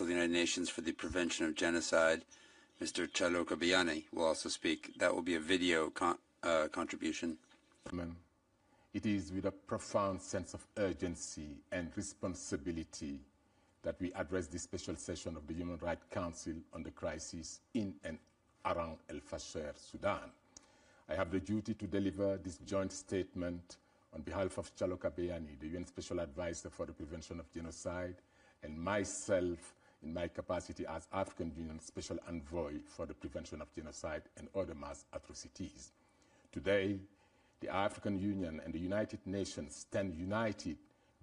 of the United Nations for the Prevention of Genocide, Mr. Chaloka Biani, will also speak. That will be a video contribution. It is with a profound sense of urgency and responsibility that we address this special session of the Human Rights Council on the crisis in and around Al-Fashir, Sudan. I have the duty to deliver this joint statement on behalf of Chaloka Biani, the UN Special Advisor for the Prevention of Genocide, and myself in my capacity as African Union Special Envoy for the Prevention of Genocide and other mass atrocities. Today, the African Union and the United Nations stand united,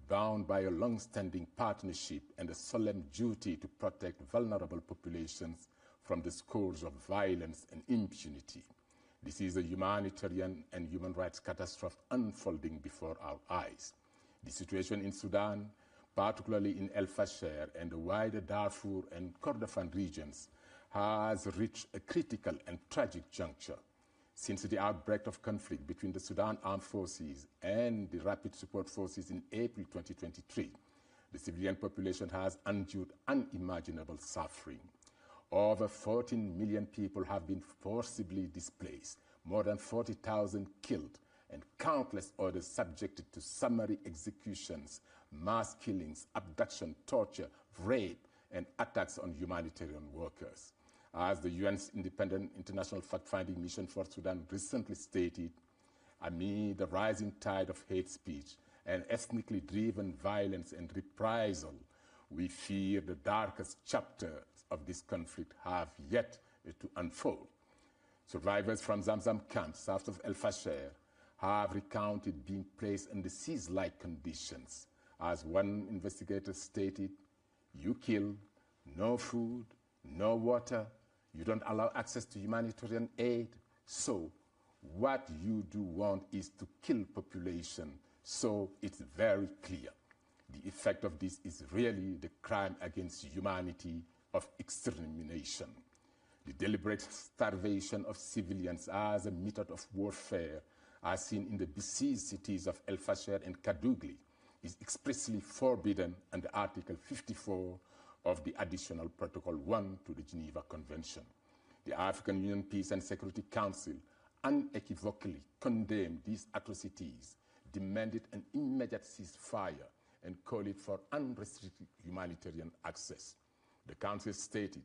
bound by a long-standing partnership and a solemn duty to protect vulnerable populations from the scourge of violence and impunity. This is a humanitarian and human rights catastrophe unfolding before our eyes. The situation in Sudan, particularly in Al-Fashir and the wider Darfur and Kordofan regions, has reached a critical and tragic juncture. Since the outbreak of conflict between the Sudan Armed Forces and the Rapid Support Forces in April 2023, the civilian population has endured unimaginable suffering. Over 14 million people have been forcibly displaced, more than 40,000 killed, and countless others subjected to summary executions, mass killings, abduction, torture, rape, and attacks on humanitarian workers. As the UN's independent international fact-finding mission for Sudan recently stated, amid the rising tide of hate speech and ethnically driven violence and reprisal, we fear the darkest chapters of this conflict have yet to unfold. Survivors from Zamzam camps south of Al-Fashir have recounted being placed in the siege-like conditions. As one investigator stated, you kill, no food, no water, you don't allow access to humanitarian aid, so what you do want is to kill population, so it's very clear. The effect of this is really the crime against humanity of extermination. The deliberate starvation of civilians as a method of warfare, as seen in the besieged cities of Al-Fashir and Kadugli, is expressly forbidden under Article 54 of the Additional Protocol 1 to the Geneva Convention. The African Union Peace and Security Council unequivocally condemned these atrocities, demanded an immediate ceasefire, and called it for unrestricted humanitarian access. The Council stated,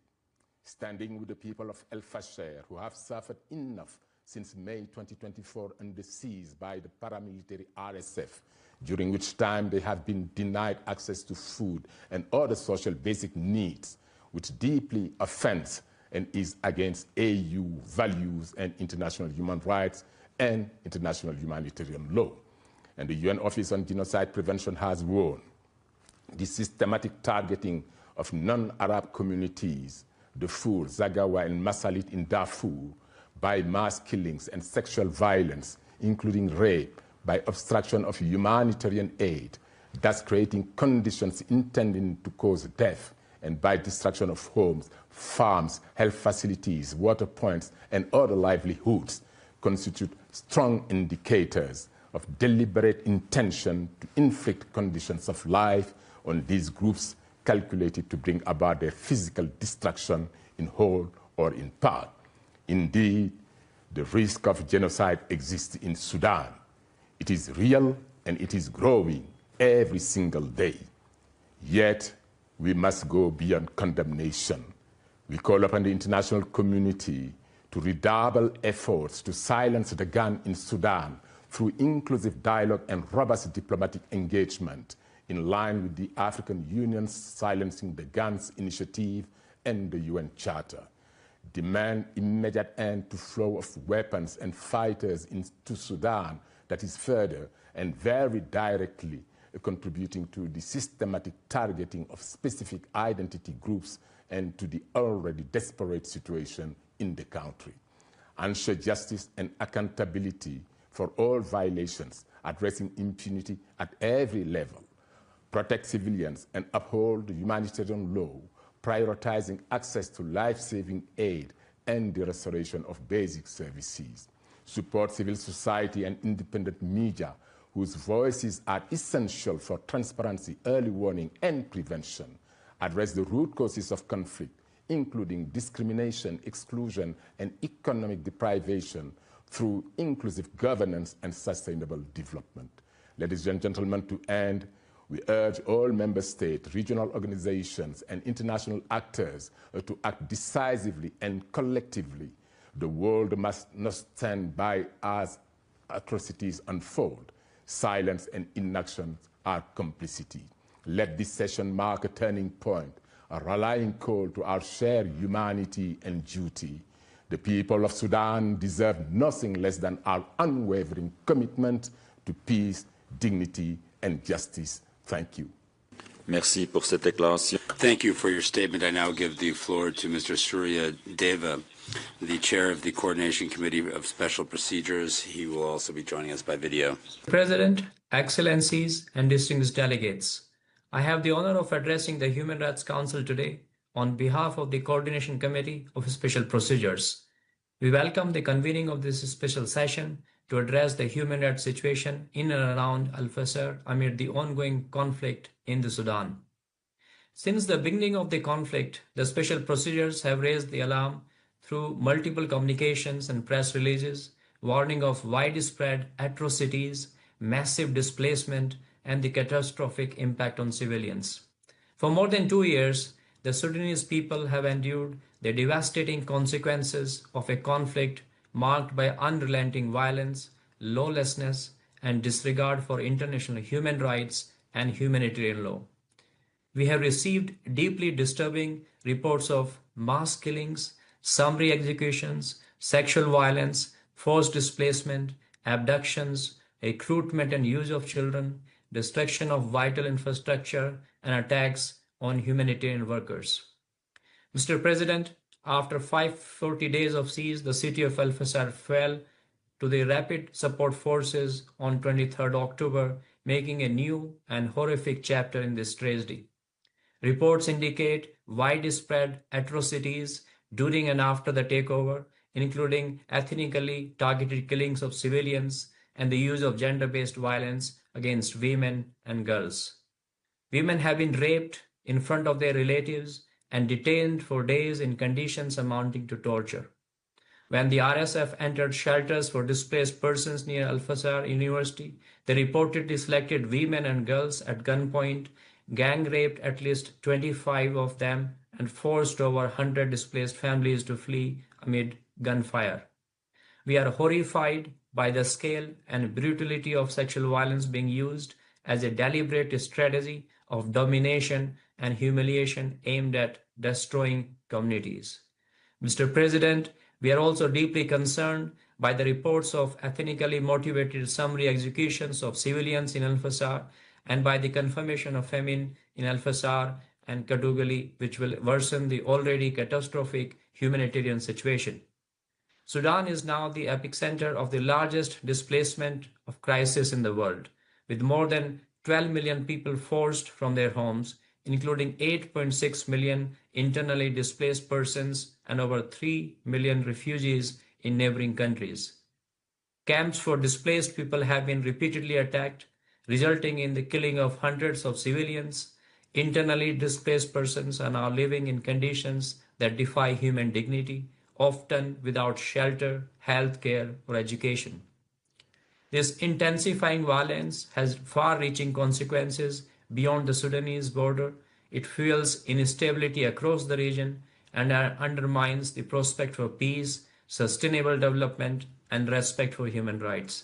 standing with the people of Al-Fashir who have suffered enough since May 2024 under siege by the paramilitary RSF, during which time they have been denied access to food and other social basic needs, which deeply offends and is against AU values and international human rights and international humanitarian law. And the UN Office on Genocide Prevention has warned the systematic targeting of non-Arab communities, Darfur, Zagawa, and Masalit in Darfur, by mass killings and sexual violence, including rape, by obstruction of humanitarian aid, thus creating conditions intending to cause death, and by destruction of homes, farms, health facilities, water points, and other livelihoods, constitute strong indicators of deliberate intention to inflict conditions of life on these groups calculated to bring about their physical destruction in whole or in part. Indeed, the risk of genocide exists in Sudan. It is real and it is growing every single day. Yet, we must go beyond condemnation. We call upon the international community to redouble efforts to silence the gun in Sudan through inclusive dialogue and robust diplomatic engagement, in line with the African Union's Silencing the Guns initiative and the UN Charter. Demand immediate end to flow of weapons and fighters into Sudan that is further and very directly contributing to the systematic targeting of specific identity groups and to the already desperate situation in the country. Ensure justice and accountability for all violations, addressing impunity at every level. Protect civilians and uphold humanitarian law, prioritizing access to life-saving aid and the restoration of basic services. Support civil society and independent media whose voices are essential for transparency, early warning, and prevention. address the root causes of conflict, including discrimination, exclusion, and economic deprivation through inclusive governance and sustainable development. Ladies and gentlemen, to end, we urge all member states, regional organizations, and international actors to act decisively and collectively. The world must not stand by as atrocities unfold. Silence and inaction are complicity. Let this session mark a turning point, a rallying call to our shared humanity and duty. The people of Sudan deserve nothing less than our unwavering commitment to peace, dignity, and justice. Thank you. Merci pour cette déclaration. Thank you for your statement. I now give the floor to Mr. Surya Deva, the chair of the Coordination Committee of Special Procedures. He will also be joining us by video. President, Excellencies, and distinguished delegates, I have the honor of addressing the Human Rights Council today on behalf of the Coordination Committee of Special Procedures. We welcome the convening of this special session to address the human rights situation in and around Al-Fashir amid the ongoing conflict in the Sudan. Since the beginning of the conflict, the special procedures have raised the alarm through multiple communications and press releases, warning of widespread atrocities, massive displacement, and the catastrophic impact on civilians. For more than 2 years, the Sudanese people have endured the devastating consequences of a conflict marked by unrelenting violence, lawlessness, and disregard for international human rights and humanitarian law. We have received deeply disturbing reports of mass killings, summary executions, sexual violence, forced displacement, abductions, recruitment and use of children, destruction of vital infrastructure, and attacks on humanitarian workers. Mr. President, after 540 days of siege, the city of Al-Fashir fell to the Rapid Support Forces on 23rd October, making a new and horrific chapter in this tragedy. Reports indicate widespread atrocities during and after the takeover, including ethnically targeted killings of civilians and the use of gender-based violence against women and girls. Women have been raped in front of their relatives and detained for days in conditions amounting to torture. When the RSF entered shelters for displaced persons near Al-Fashir University, they reportedly selected women and girls at gunpoint, gang-raped at least 25 of them, and forced over 100 displaced families to flee amid gunfire. We are horrified by the scale and brutality of sexual violence being used as a deliberate strategy of domination and humiliation aimed at destroying communities. Mr. President, we are also deeply concerned by the reports of ethnically motivated summary executions of civilians in Al-Fashir and by the confirmation of famine in Al-Fashir and Kadugali, which will worsen the already catastrophic humanitarian situation. Sudan is now the epicenter of the largest displacement of crisis in the world, with more than 12 million people forced from their homes, including 8.6 million internally displaced persons and over 3 million refugees in neighboring countries. Camps for displaced people have been repeatedly attacked, resulting in the killing of hundreds of civilians. Internally displaced persons are now living in conditions that defy human dignity, often without shelter, health care, or education. This intensifying violence has far-reaching consequences beyond the Sudanese border. It fuels instability across the region and undermines the prospect for peace, sustainable development, and respect for human rights.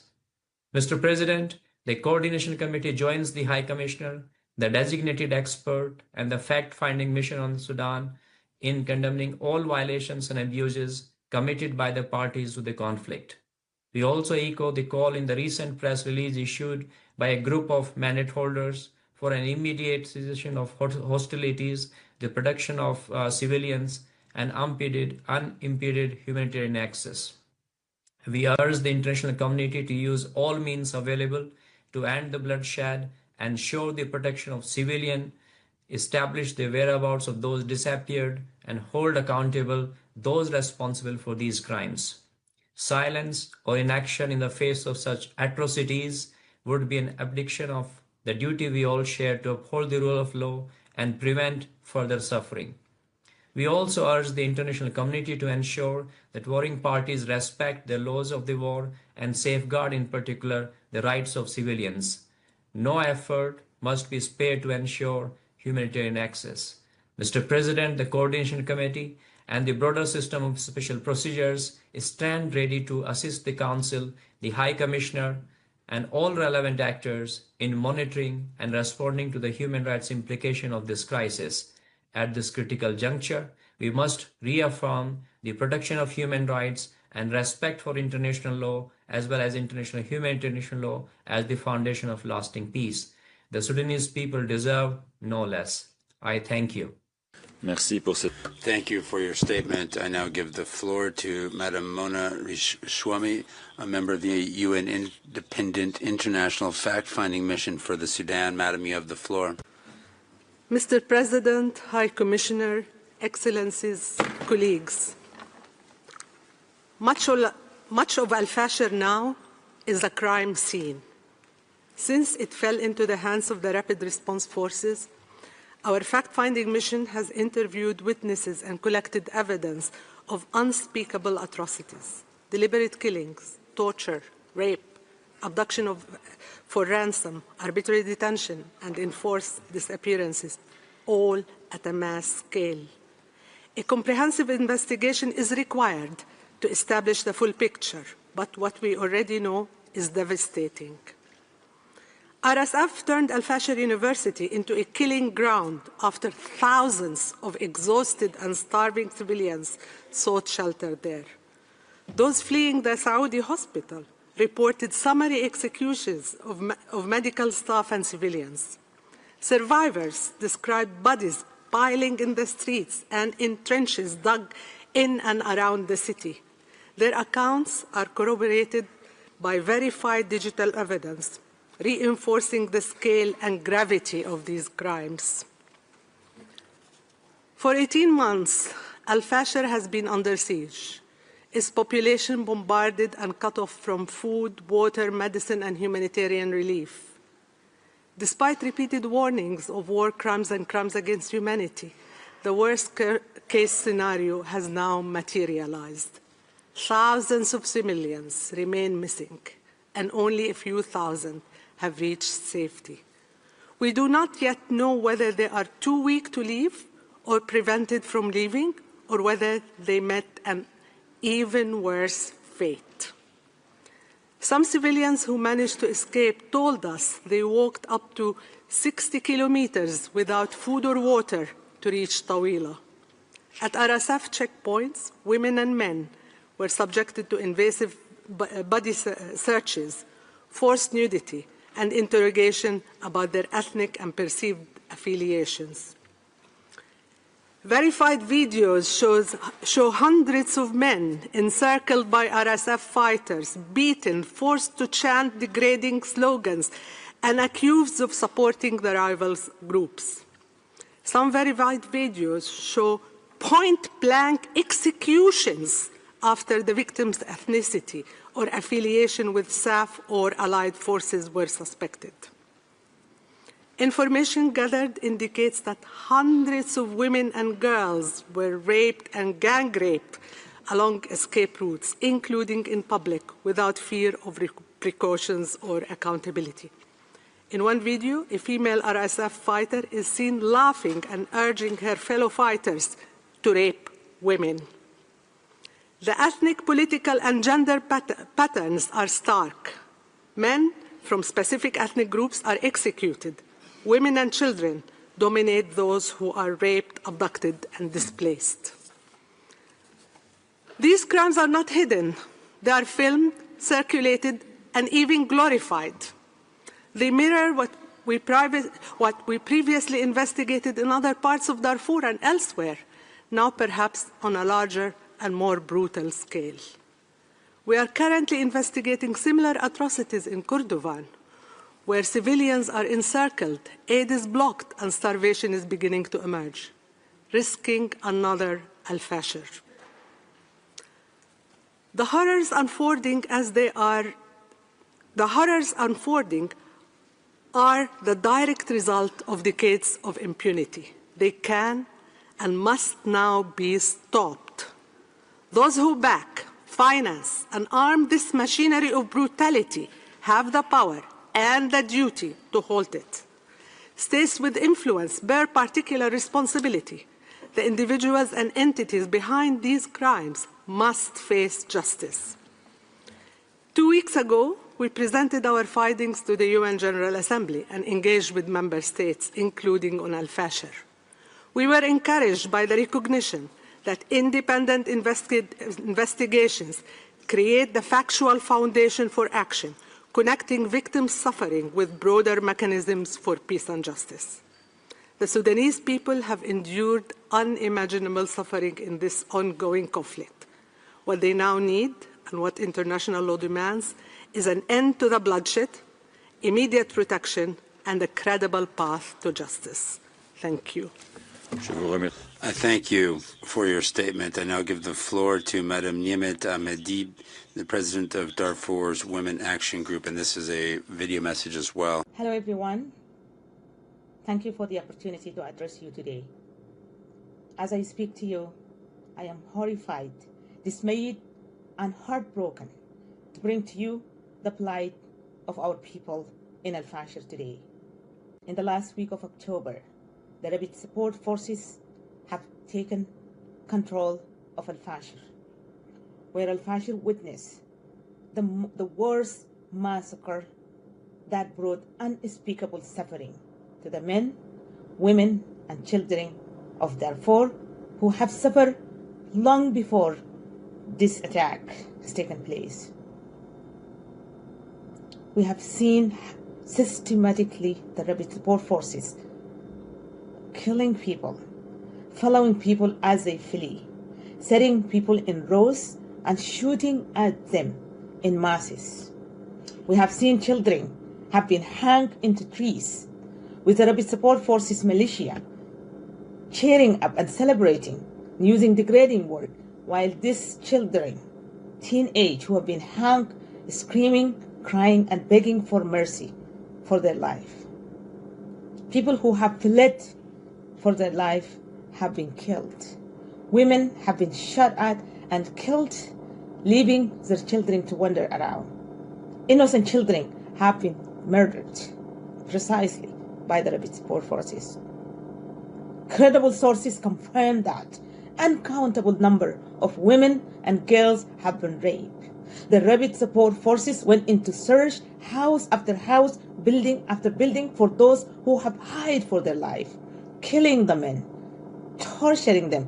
Mr. President, the Coordination Committee joins the High Commissioner, the designated expert, and the fact-finding mission on Sudan in condemning all violations and abuses committed by the parties to the conflict. We also echo the call in the recent press release issued by a group of mandate holders for an immediate cessation of hostilities, the protection of civilians, and unimpeded humanitarian access. We urge the international community to use all means available to end the bloodshed, ensure the protection of civilians, establish the whereabouts of those disappeared, and hold accountable those responsible for these crimes. Silence or inaction in the face of such atrocities would be an abdication of the duty we all share to uphold the rule of law and prevent further suffering. We also urge the international community to ensure that warring parties respect the laws of the war and safeguard in particular the rights of civilians. No effort must be spared to ensure humanitarian access. Mr. President, the Coordination Committee and the broader system of special procedures stand ready to assist the Council, the High Commissioner, and all relevant actors in monitoring and responding to the human rights implication of this crisis. At this critical juncture, we must reaffirm the protection of human rights and respect for international law as well as international humanitarian law as the foundation of lasting peace. The Sudanese people deserve no less. I thank you. Merci pour cette... Thank you for your statement. I now give the floor to Madam Mona Rishwami, a member of the UN Independent International Fact-Finding Mission for the Sudan. Madam, you have the floor. Mr. President, High Commissioner, Excellencies, colleagues, much of Al-Fashir now is a crime scene. Since it fell into the hands of the Rapid Response Forces, our fact-finding mission has interviewed witnesses and collected evidence of unspeakable atrocities, deliberate killings, torture, rape, abduction for ransom, arbitrary detention, and enforced disappearances, all at a mass scale. A comprehensive investigation is required to establish the full picture, but what we already know is devastating. RSF turned Al-Fashir University into a killing ground after thousands of exhausted and starving civilians sought shelter there. Those fleeing the Saudi hospital reported summary executions of medical staff and civilians. Survivors described bodies piling in the streets and in trenches dug in and around the city. Their accounts are corroborated by verified digital evidence, reinforcing the scale and gravity of these crimes. For 18 months, Al-Fashir has been under siege, its population bombarded and cut off from food, water, medicine, and humanitarian relief. Despite repeated warnings of war crimes and crimes against humanity, the worst-case scenario has now materialized. Thousands of civilians remain missing, and only a few thousand have reached safety. We do not yet know whether they are too weak to leave or prevented from leaving, or whether they met an even worse fate. Some civilians who managed to escape told us they walked up to 60 kilometers without food or water to reach Tawila. At RSF checkpoints, women and men were subjected to invasive body searches, forced nudity, and interrogation about their ethnic and perceived affiliations. Verified videos show hundreds of men encircled by RSF fighters, beaten, forced to chant degrading slogans, and accused of supporting the rivals groups. Some verified videos show point-blank executions after the victim's ethnicity or affiliation with SAF or allied forces were suspected. Information gathered indicates that hundreds of women and girls were raped and gang-raped along escape routes, including in public, without fear of repercussions or accountability. In one video, a female RSF fighter is seen laughing and urging her fellow fighters to rape women. The ethnic, political, and gender patterns are stark. Men from specific ethnic groups are executed. Women and children dominate those who are raped, abducted, and displaced. These crimes are not hidden. They are filmed, circulated, and even glorified. They mirror what we previously investigated in other parts of Darfur and elsewhere, now perhaps on a larger and more brutal scale. We are currently investigating similar atrocities in Kordofan, where civilians are encircled, aid is blocked, and starvation is beginning to emerge, risking another Al-Fashir. The horrors unfolding are the direct result of decades of impunity. They can and must now be stopped. Those who back, finance, and arm this machinery of brutality have the power and the duty to halt it. States with influence bear particular responsibility. The individuals and entities behind these crimes must face justice. 2 weeks ago, we presented our findings to the UN General Assembly and engaged with member states, including on Al-Fashir. We were encouraged by the recognition that independent investigations create the factual foundation for action, connecting victims' suffering with broader mechanisms for peace and justice. The Sudanese people have endured unimaginable suffering in this ongoing conflict. What they now need, and what international law demands, is an end to the bloodshed, immediate protection, and a credible path to justice. Thank you. I thank you for your statement. I now give the floor to Madam Niemet Ahmedi, the President of Darfur's Women Action Group, and this is a video message as well. Hello, everyone. Thank you for the opportunity to address you today. As I speak to you, I am horrified, dismayed, and heartbroken to bring to you the plight of our people in Al-Fashir today. In the last week of October, the Rapid Support Forces have taken control of Al-Fashir, where Al-Fashir witnessed the worst massacre that brought unspeakable suffering to the men, women, and children of Darfur, who have suffered long before this attack has taken place. We have seen systematically the Rapid Support Forces killing people, following people as they flee, setting people in rows and shooting at them in masses. We have seen children have been hung into trees with the Rapid Support Forces militia cheering up and celebrating, using degrading words, while these children, teenage, who have been hung, screaming, crying, and begging for mercy for their life. People who have fled for their life have been killed. Women have been shot at and killed, leaving their children to wander around. Innocent children have been murdered precisely by the Rapid Support Forces. Credible sources confirm that uncountable number of women and girls have been raped. The Rapid Support Forces went into search house after house, building after building for those who have hid for their life, killing the men, torturing them,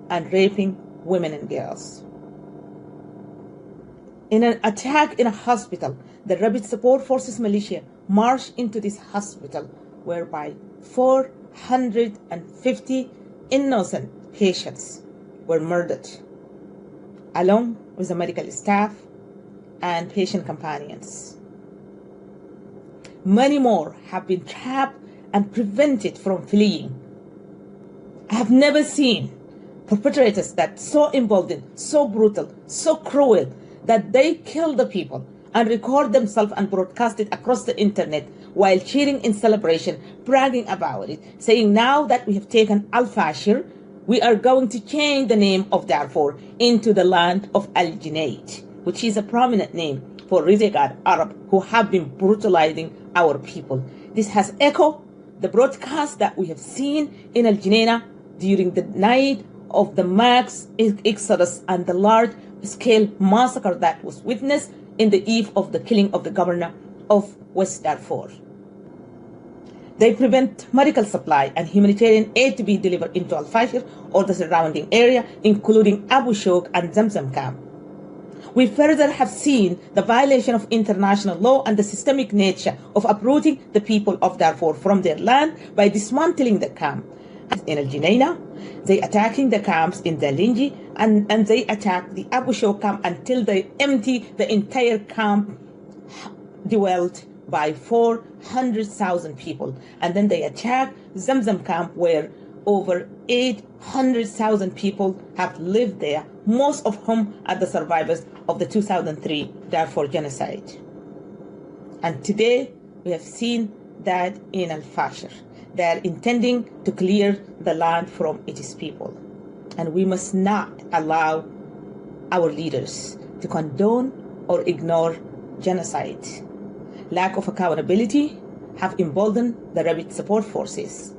and raping women and girls. In an attack in a hospital, the Rapid Support Forces militia marched into this hospital, whereby 450 innocent patients were murdered, along with the medical staff and patient companions. Many more have been trapped and prevented from fleeing. I have never seen perpetrators that so emboldened, so brutal, so cruel, that they kill the people and record themselves and broadcast it across the internet while cheering in celebration, bragging about it, saying now that we have taken Al-Fashir, we are going to change the name of Darfur into the land of Al-Junayd, which is a prominent name for renegade Arab who have been brutalizing our people. This has echoed the broadcast that we have seen in Al-Junayd during the night of the mass exodus and the large-scale massacre that was witnessed in the eve of the killing of the governor of West Darfur. They prevent medical supply and humanitarian aid to be delivered into Al-Fashir or the surrounding area, including Abu Shouk and Zamzam camp. We further have seen the violation of international law and the systemic nature of uprooting the people of Darfur from their land by dismantling the camp. In Al-Junayd, they attacking the camps in the Linji, and they attack the Abu Shouk camp until they empty the entire camp dwelt by 400,000 people. And then they attack Zamzam camp, where over 800,000 people have lived there, most of whom are the survivors of the 2003 Darfur genocide. And today we have seen that in Al-Fashir, they are intending to clear the land from its people. And we must not allow our leaders to condone or ignore genocide. Lack of accountability have emboldened the rapid support forces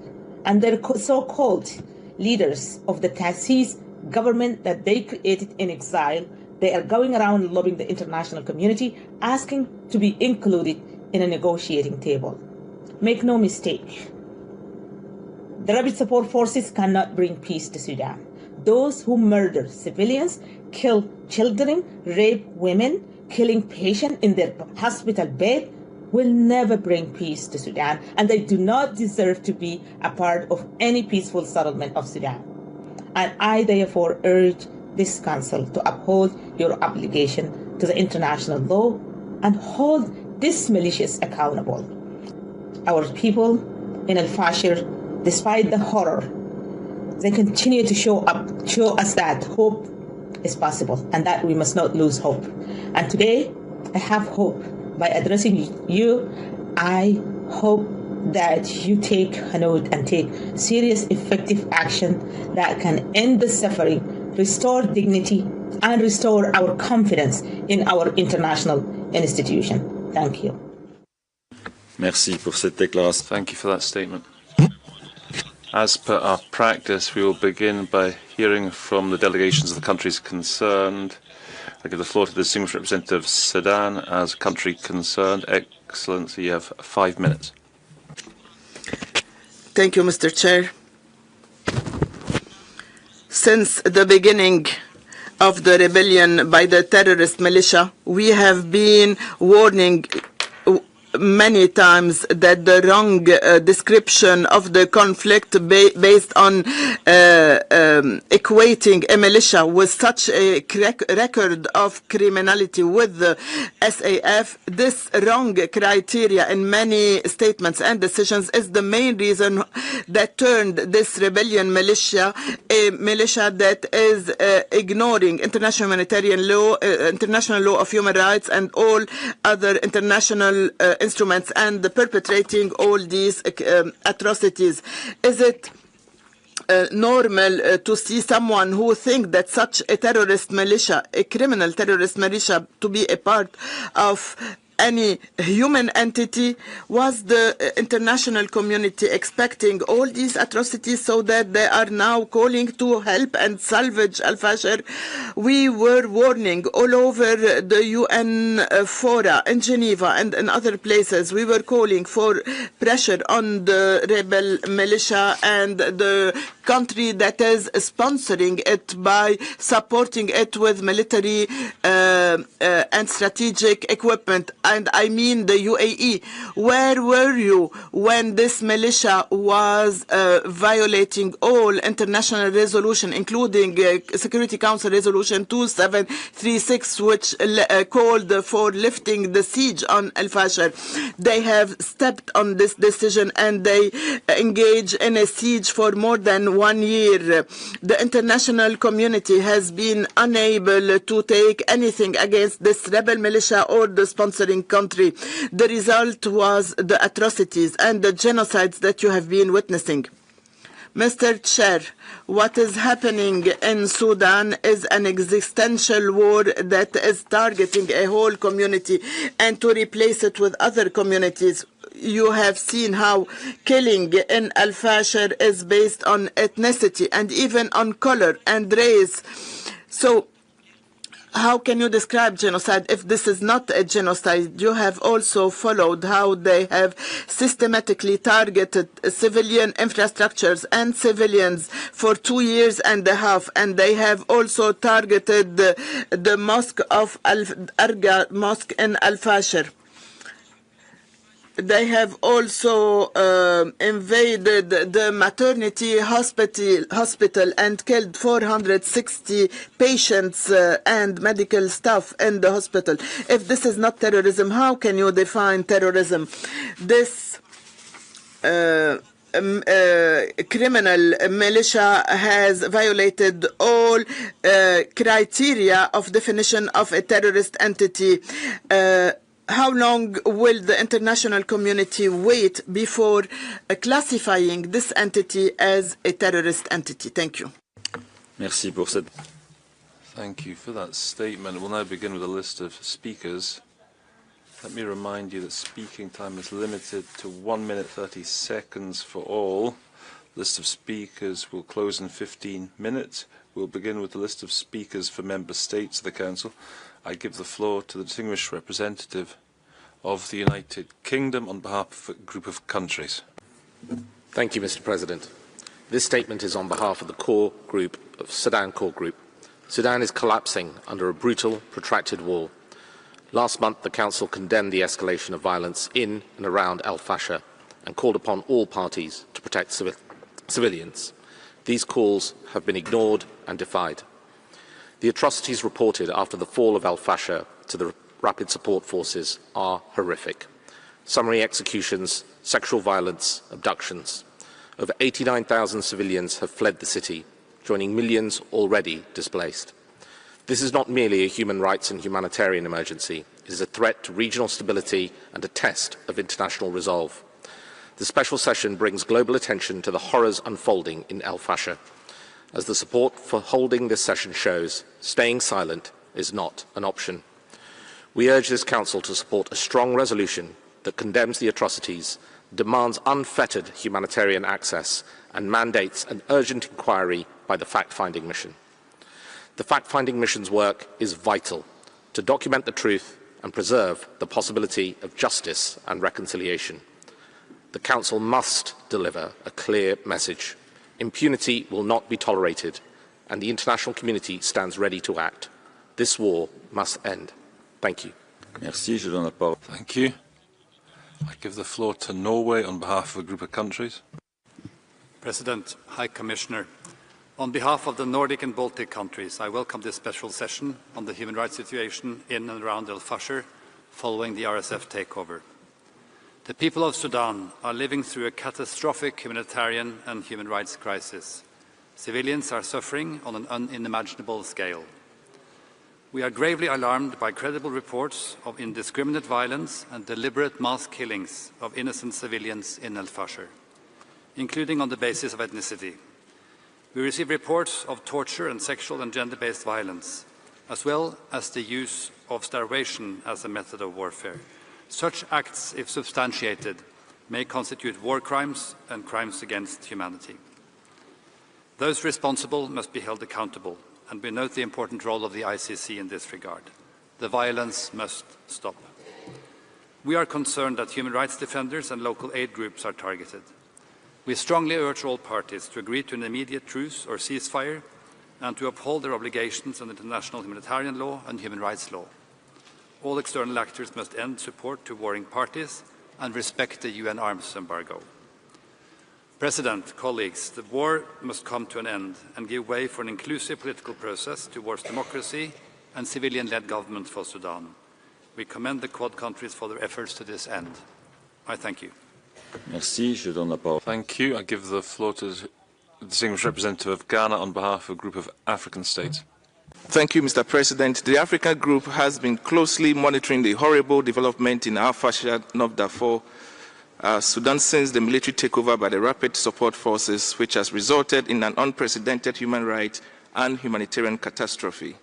and their so-called leaders of the Tasis government that they created in exile. They are going around lobbying the international community, asking to be included in a negotiating table. Make no mistake, the rapid support forces cannot bring peace to Sudan. Those who murder civilians, kill children, rape women, killing patients in their hospital bed will never bring peace to Sudan, and they do not deserve to be a part of any peaceful settlement of Sudan. And I therefore urge this Council to uphold your obligation to the international law and hold these militias accountable. Our people in Al-Fashir, despite the horror, they continue to show us that hope is possible and that we must not lose hope. And today, I have hope. By addressing you, I hope that you take a note and take serious, effective action that can end the suffering, restore dignity, and restore our confidence in our international institution. Thank you. Merci pour cette déclaration. Thank you for that statement. As per our practice, we will begin by hearing from the delegations of the countries concerned. I give the floor to the Distinguished Representative of Sudan as country concerned. Excellency, you have 5 minutes. Thank you, Mr. Chair. Since the beginning of the rebellion by the terrorist militia, we have been warning many times that the wrong description of the conflict based on equating a militia with such a record of criminality with the SAF, this wrong criteria in many statements and decisions is the main reason that turned this rebellion militia a militia that is ignoring international humanitarian law, international law of human rights, and all other international instruments, and perpetrating all these atrocities. Is it normal to see someone who thinks that such a terrorist militia, a criminal terrorist militia, to be a part of any human entity? Was the international community expecting all these atrocities so that they are now calling to help and salvage Al-Fashir? We were warning all over the UN fora in Geneva and in other places. We were calling for pressure on the rebel militia and the country that is sponsoring it by supporting it with military and strategic equipment. And I mean the UAE. Where were you when this militia was violating all international resolution, including Security Council Resolution 2736, which called for lifting the siege on Al-Fashir? They have stepped on this decision and they engage in a siege for more than 1 year. The international community has been unable to take anything against this rebel militia or the sponsoring country. The result was the atrocities and the genocides that you have been witnessing. Mr. Chair, what is happening in Sudan is an existential war that is targeting a whole community and to replace it with other communities. You have seen how killing in Al-Fashir is based on ethnicity and even on color and race. So how can you describe genocide if this is not a genocide? You have also followed how they have systematically targeted civilian infrastructures and civilians for 2.5 years, and they have also targeted the mosque of Al-Arga Mosque in Al-Fashir. They have also invaded the maternity hospital and killed 460 patients and medical staff in the hospital. If this is not terrorism, how can you define terrorism? This criminal militia has violated all criteria of definition of a terrorist entity. how long will the international community wait before classifying this entity as a terrorist entity? Thank you. Merci pour cette... Thank you for that statement. We'll now begin with a list of speakers. Let me remind you that speaking time is limited to 1 minute 30 seconds for all. List of speakers will close in 15 minutes. We'll begin with the list of speakers for member states of the Council. I give the floor to the distinguished representative of the United Kingdom on behalf of a group of countries. Thank you, Mr. President. This statement is on behalf of the core group of Sudan core group. Sudan is collapsing under a brutal, protracted war. Last month, the Council condemned the escalation of violence in and around Al-Fashir and called upon all parties to protect civilians. These calls have been ignored and defied. The atrocities reported after the fall of Al-Fashir to the rapid support forces are horrific. Summary executions, sexual violence, abductions. Over 89,000 civilians have fled the city, joining millions already displaced. This is not merely a human rights and humanitarian emergency. It is a threat to regional stability and a test of international resolve. The special session brings global attention to the horrors unfolding in Al-Fashir. As the support for holding this session shows, staying silent is not an option. We urge this Council to support a strong resolution that condemns the atrocities, demands unfettered humanitarian access, and mandates an urgent inquiry by the fact-finding mission. The fact-finding mission's work is vital to document the truth and preserve the possibility of justice and reconciliation. The Council must deliver a clear message. Impunity will not be tolerated, and the international community stands ready to act. This war must end. Thank you. Merci, je donne la parole. Thank you. I give the floor to Norway on behalf of a group of countries. President, High Commissioner, on behalf of the Nordic and Baltic countries, I welcome this special session on the human rights situation in and around Al-Fashir following the RSF takeover. The people of Sudan are living through a catastrophic humanitarian and human rights crisis. Civilians are suffering on an unimaginable scale. We are gravely alarmed by credible reports of indiscriminate violence and deliberate mass killings of innocent civilians in Al-Fashir, including on the basis of ethnicity. We receive reports of torture and sexual and gender-based violence, as well as the use of starvation as a method of warfare. Such acts, if substantiated, may constitute war crimes and crimes against humanity. Those responsible must be held accountable, and we note the important role of the ICC in this regard. The violence must stop. We are concerned that human rights defenders and local aid groups are targeted. We strongly urge all parties to agree to an immediate truce or ceasefire and to uphold their obligations under international humanitarian law and human rights law. All external actors must end support to warring parties and respect the UN arms embargo. President, colleagues, the war must come to an end and give way for an inclusive political process towards democracy and civilian-led government for Sudan. We commend the Quad countries for their efforts to this end. I thank you. Merci, je donne la parole. Thank you. I give the floor to the distinguished representative of Ghana on behalf of a group of African states. Thank you, Mr. President. The African Group has been closely monitoring the horrible development in Al-Fashir, North Darfur, Sudan since the military takeover by the Rapid Support Forces, which has resulted in an unprecedented human rights and humanitarian catastrophe.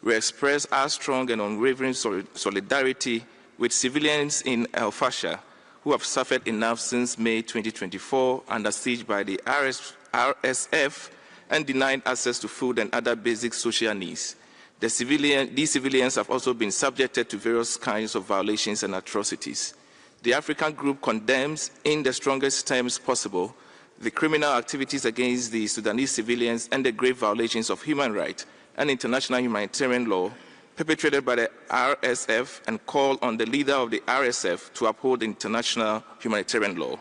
We express our strong and unwavering solidarity with civilians in Al-Fashir who have suffered enough since May 2024 under siege by the RSF and denied access to food and other basic social needs. These civilians have also been subjected to various kinds of violations and atrocities. The African Group condemns, in the strongest terms possible, the criminal activities against the Sudanese civilians and the grave violations of human rights and international humanitarian law perpetrated by the RSF and call on the leader of the RSF to uphold international humanitarian law.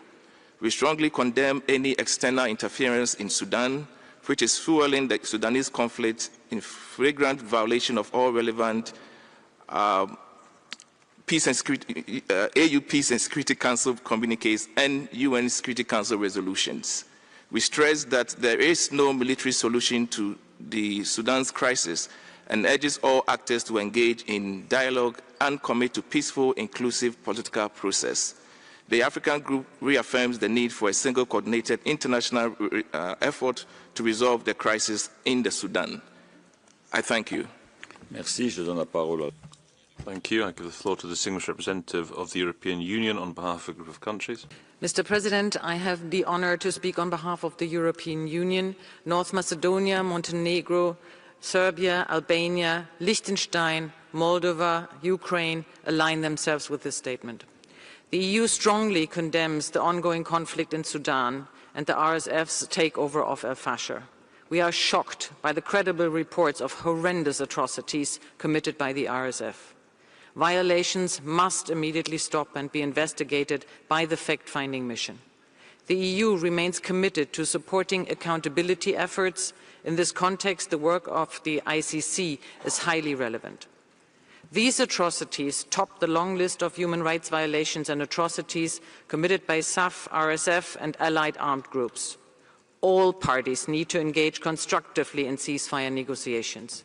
We strongly condemn any external interference in Sudan, which is fueling the Sudanese conflict in flagrant violation of all relevant Peace and Security, AU Peace and Security Council communiques and UN Security Council resolutions. We stress that there is no military solution to the Sudan's crisis and urges all actors to engage in dialogue and commit to peaceful, inclusive political process. The African Group reaffirms the need for a single coordinated international effort to resolve the crisis in the Sudan. I thank you. Merci. Je donne la parole. Thank you. I give the floor to the distinguished representative of the European Union on behalf of a group of countries. Mr. President, I have the honor to speak on behalf of the European Union. North Macedonia, Montenegro, Serbia, Albania, Liechtenstein, Moldova, Ukraine align themselves with this statement. The EU strongly condemns the ongoing conflict in Sudan and the RSF's takeover of Al-Fashir. We are shocked by the credible reports of horrendous atrocities committed by the RSF. Violations must immediately stop and be investigated by the fact-finding mission. The EU remains committed to supporting accountability efforts. In this context, the work of the ICC is highly relevant. These atrocities top the long list of human rights violations and atrocities committed by SAF, RSF and allied armed groups. All parties need to engage constructively in ceasefire negotiations.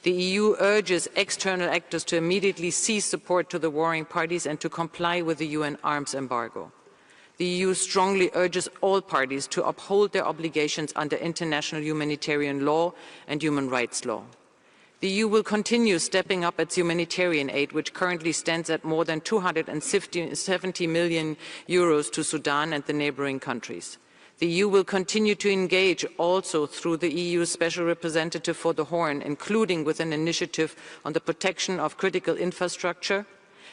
The EU urges external actors to immediately cease support to the warring parties and to comply with the UN arms embargo. The EU strongly urges all parties to uphold their obligations under international humanitarian law and human rights law. The EU will continue stepping up its humanitarian aid, which currently stands at more than 270 million euros to Sudan and the neighboring countries. The EU will continue to engage also through the EU Special Representative for the Horn, including with an initiative on the protection of critical infrastructure,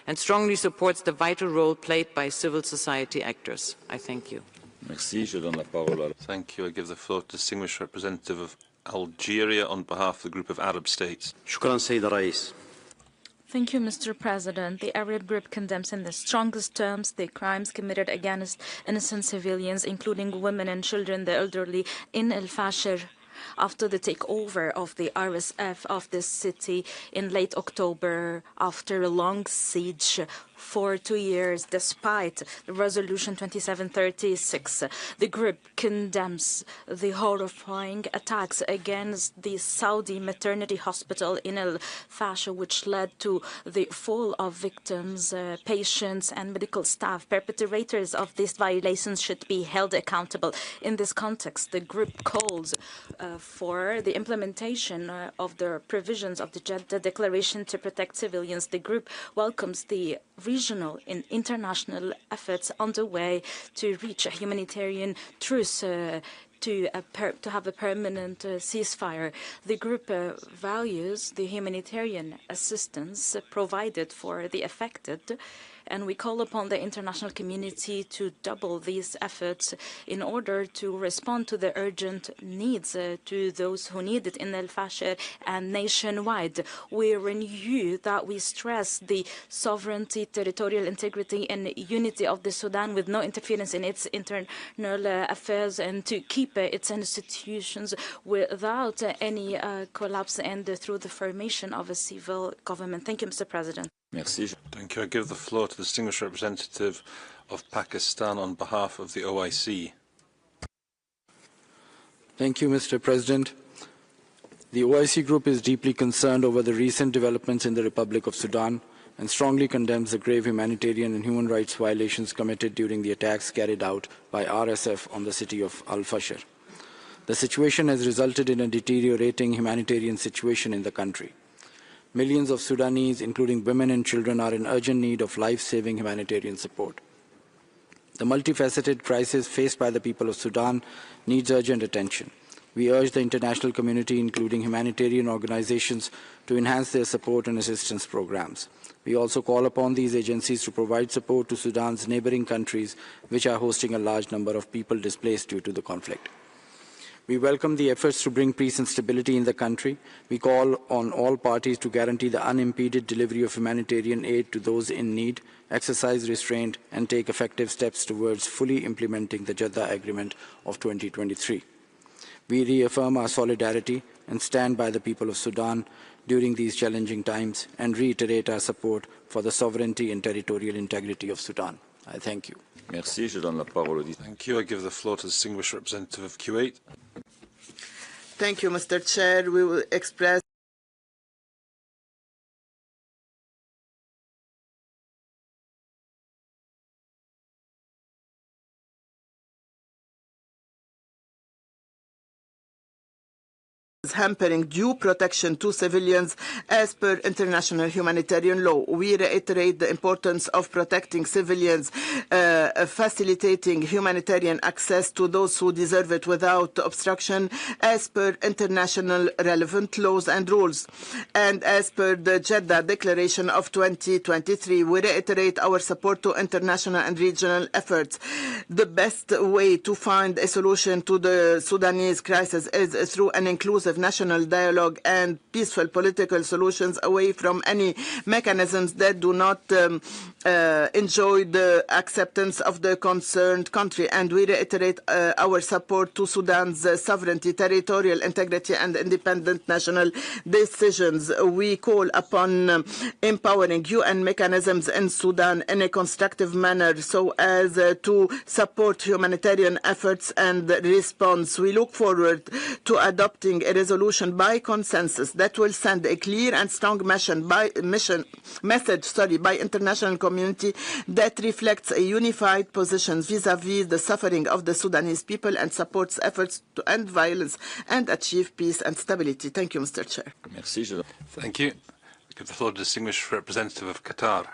and strongly supports the vital role played by civil society actors. I thank you. Merci. Je donne la parole. Thank you. I give the floor to the distinguished representative of Algeria on behalf of the group of Arab states. شكرا سيد الرئيس. Thank you, Mr. President. The Arab Group condemns in the strongest terms the crimes committed against innocent civilians, including women and children, the elderly, in Al-Fashir after the takeover of the RSF of this city in late October after a long siege for 2 years, despite the Resolution 2736. The group condemns the horrifying attacks against the Saudi maternity hospital in Al-Fashir, which led to the fall of victims, patients, and medical staff. Perpetrators of these violations should be held accountable. In this context, the group calls for the implementation of the provisions of the Jeddah Declaration to protect civilians. The group welcomes the regional and international efforts underway to reach a humanitarian truce to have a permanent ceasefire. The group values the humanitarian assistance provided for the affected, and we call upon the international community to double these efforts in order to respond to the urgent needs to those who need it in Al-Fashir and nationwide. We renew that we stress the sovereignty, territorial integrity, and unity of the Sudan with no interference in its internal affairs, and to keep its institutions without any collapse and through the formation of a civil government. Thank you, Mr. President. Merci. Thank you. I give the floor to the distinguished representative of Pakistan on behalf of the OIC. Thank you, Mr. President. The OIC Group is deeply concerned over the recent developments in the Republic of Sudan and strongly condemns the grave humanitarian and human rights violations committed during the attacks carried out by RSF on the city of Al-Fashir. The situation has resulted in a deteriorating humanitarian situation in the country. Millions of Sudanese, including women and children, are in urgent need of life-saving humanitarian support. The multifaceted crisis faced by the people of Sudan needs urgent attention. We urge the international community, including humanitarian organizations, to enhance their support and assistance programs. We also call upon these agencies to provide support to Sudan's neighboring countries, which are hosting a large number of people displaced due to the conflict. We welcome the efforts to bring peace and stability in the country. We call on all parties to guarantee the unimpeded delivery of humanitarian aid to those in need, exercise restraint, and take effective steps towards fully implementing the Jeddah Agreement of 2023. We reaffirm our solidarity and stand by the people of Sudan during these challenging times and reiterate our support for the sovereignty and territorial integrity of Sudan. I thank you. Merci. Je donne la parole. Thank you. I give the floor to the distinguished representative of Kuwait. Thank you, Mr. Chair. We will express actions hampering due protection to civilians as per international humanitarian law. We reiterate the importance of protecting civilians, facilitating humanitarian access to those who deserve it without obstruction as per international relevant laws and rules. And as per the Jeddah Declaration of 2023, we reiterate our support to international and regional efforts. The best way to find a solution to the Sudanese crisis is through an inclusive national dialogue and peaceful political solutions away from any mechanisms that do not enjoy the acceptance of the concerned country. And we reiterate our support to Sudan's sovereignty, territorial integrity, and independent national decisions. We call upon empowering UN mechanisms in Sudan in a constructive manner so as to support humanitarian efforts and response. We look forward to adopting a resolution by consensus that will send a clear and strong message by international community that reflects a unified position vis-à-vis the suffering of the Sudanese people and supports efforts to end violence and achieve peace and stability. Thank you, Mr. Chair. Merci. Thank you. I give the floor to the distinguished representative of Qatar.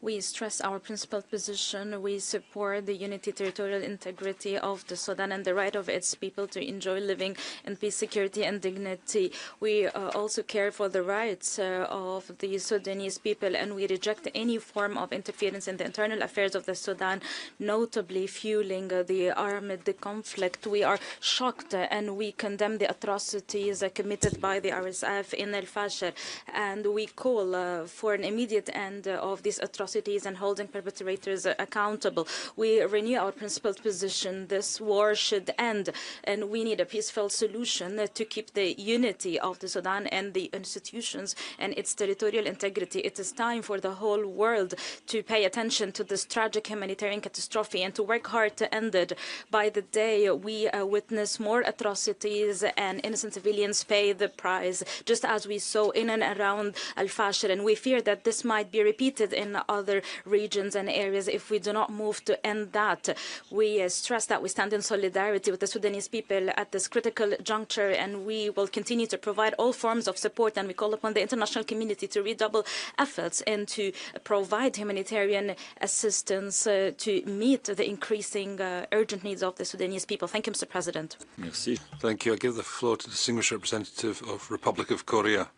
We stress our principled position. We support the unity, territorial integrity of the Sudan and the right of its people to enjoy living in peace, security, and dignity. We also care for the rights of the Sudanese people, and we reject any form of interference in the internal affairs of the Sudan, notably fueling the armed conflict. We are shocked and we condemn the atrocities committed by the RSF in Al-Fashir, and we call for an immediate end of these atrocities and holding perpetrators accountable. We renew our principled position. This war should end, and we need a peaceful solution to keep the unity of the Sudan and the institutions and its territorial integrity. It is time for the whole world to pay attention to this tragic humanitarian catastrophe and to work hard to end it. By the day we witness more atrocities and innocent civilians pay the price, just as we saw in and around Al-Fashir, and we fear that this might be repeated in other regions and areas if we do not move to end that. We stress that we stand in solidarity with the Sudanese people at this critical juncture, and we will continue to provide all forms of support, and we call upon the international community to redouble efforts and to provide humanitarian assistance to meet the increasing urgent needs of the Sudanese people. Thank you, Mr. President. Merci. Thank you. I give the floor to the distinguished representative of Republic of Korea.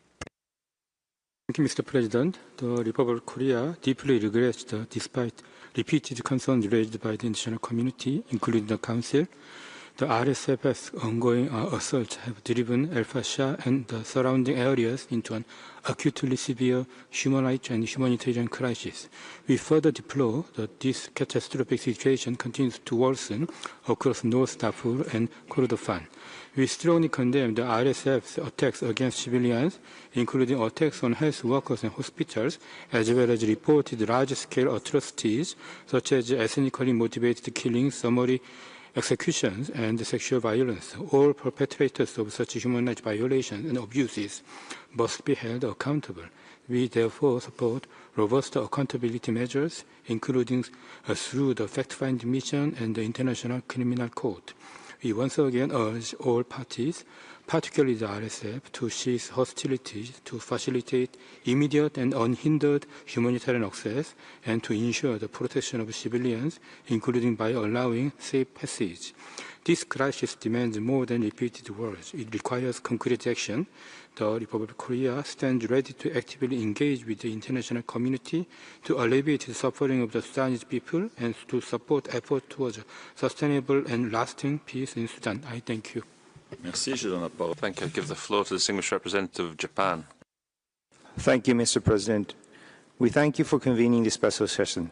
Thank you, Mr. President. The Republic of Korea deeply regrets that despite repeated concerns raised by the international community, including the Council, the RSF's ongoing assaults have driven Al-Fashir and the surrounding areas into an acutely severe human rights and humanitarian crisis. We further deplore that this catastrophic situation continues to worsen across North Darfur and Kordofan. We strongly condemn the RSF's attacks against civilians, including attacks on health workers and hospitals, as well as reported large-scale atrocities such as ethnically motivated killings, summary executions, and sexual violence. All perpetrators of such human rights violations and abuses must be held accountable. We therefore support robust accountability measures, including through the fact-finding mission and the International Criminal Court. We once again urge all parties, particularly the RSF, to cease hostilities, to facilitate immediate and unhindered humanitarian access, and to ensure the protection of civilians, including by allowing safe passage. This crisis demands more than repeated words. It requires concrete action. The Republic of Korea stands ready to actively engage with the international community to alleviate the suffering of the Sudanese people and to support efforts towards sustainable and lasting peace in Sudan. I thank you. Merci. Je donne la parole. Thank you. I give the floor to the distinguished representative of Japan. Thank you, Mr. President. We thank you for convening this special session.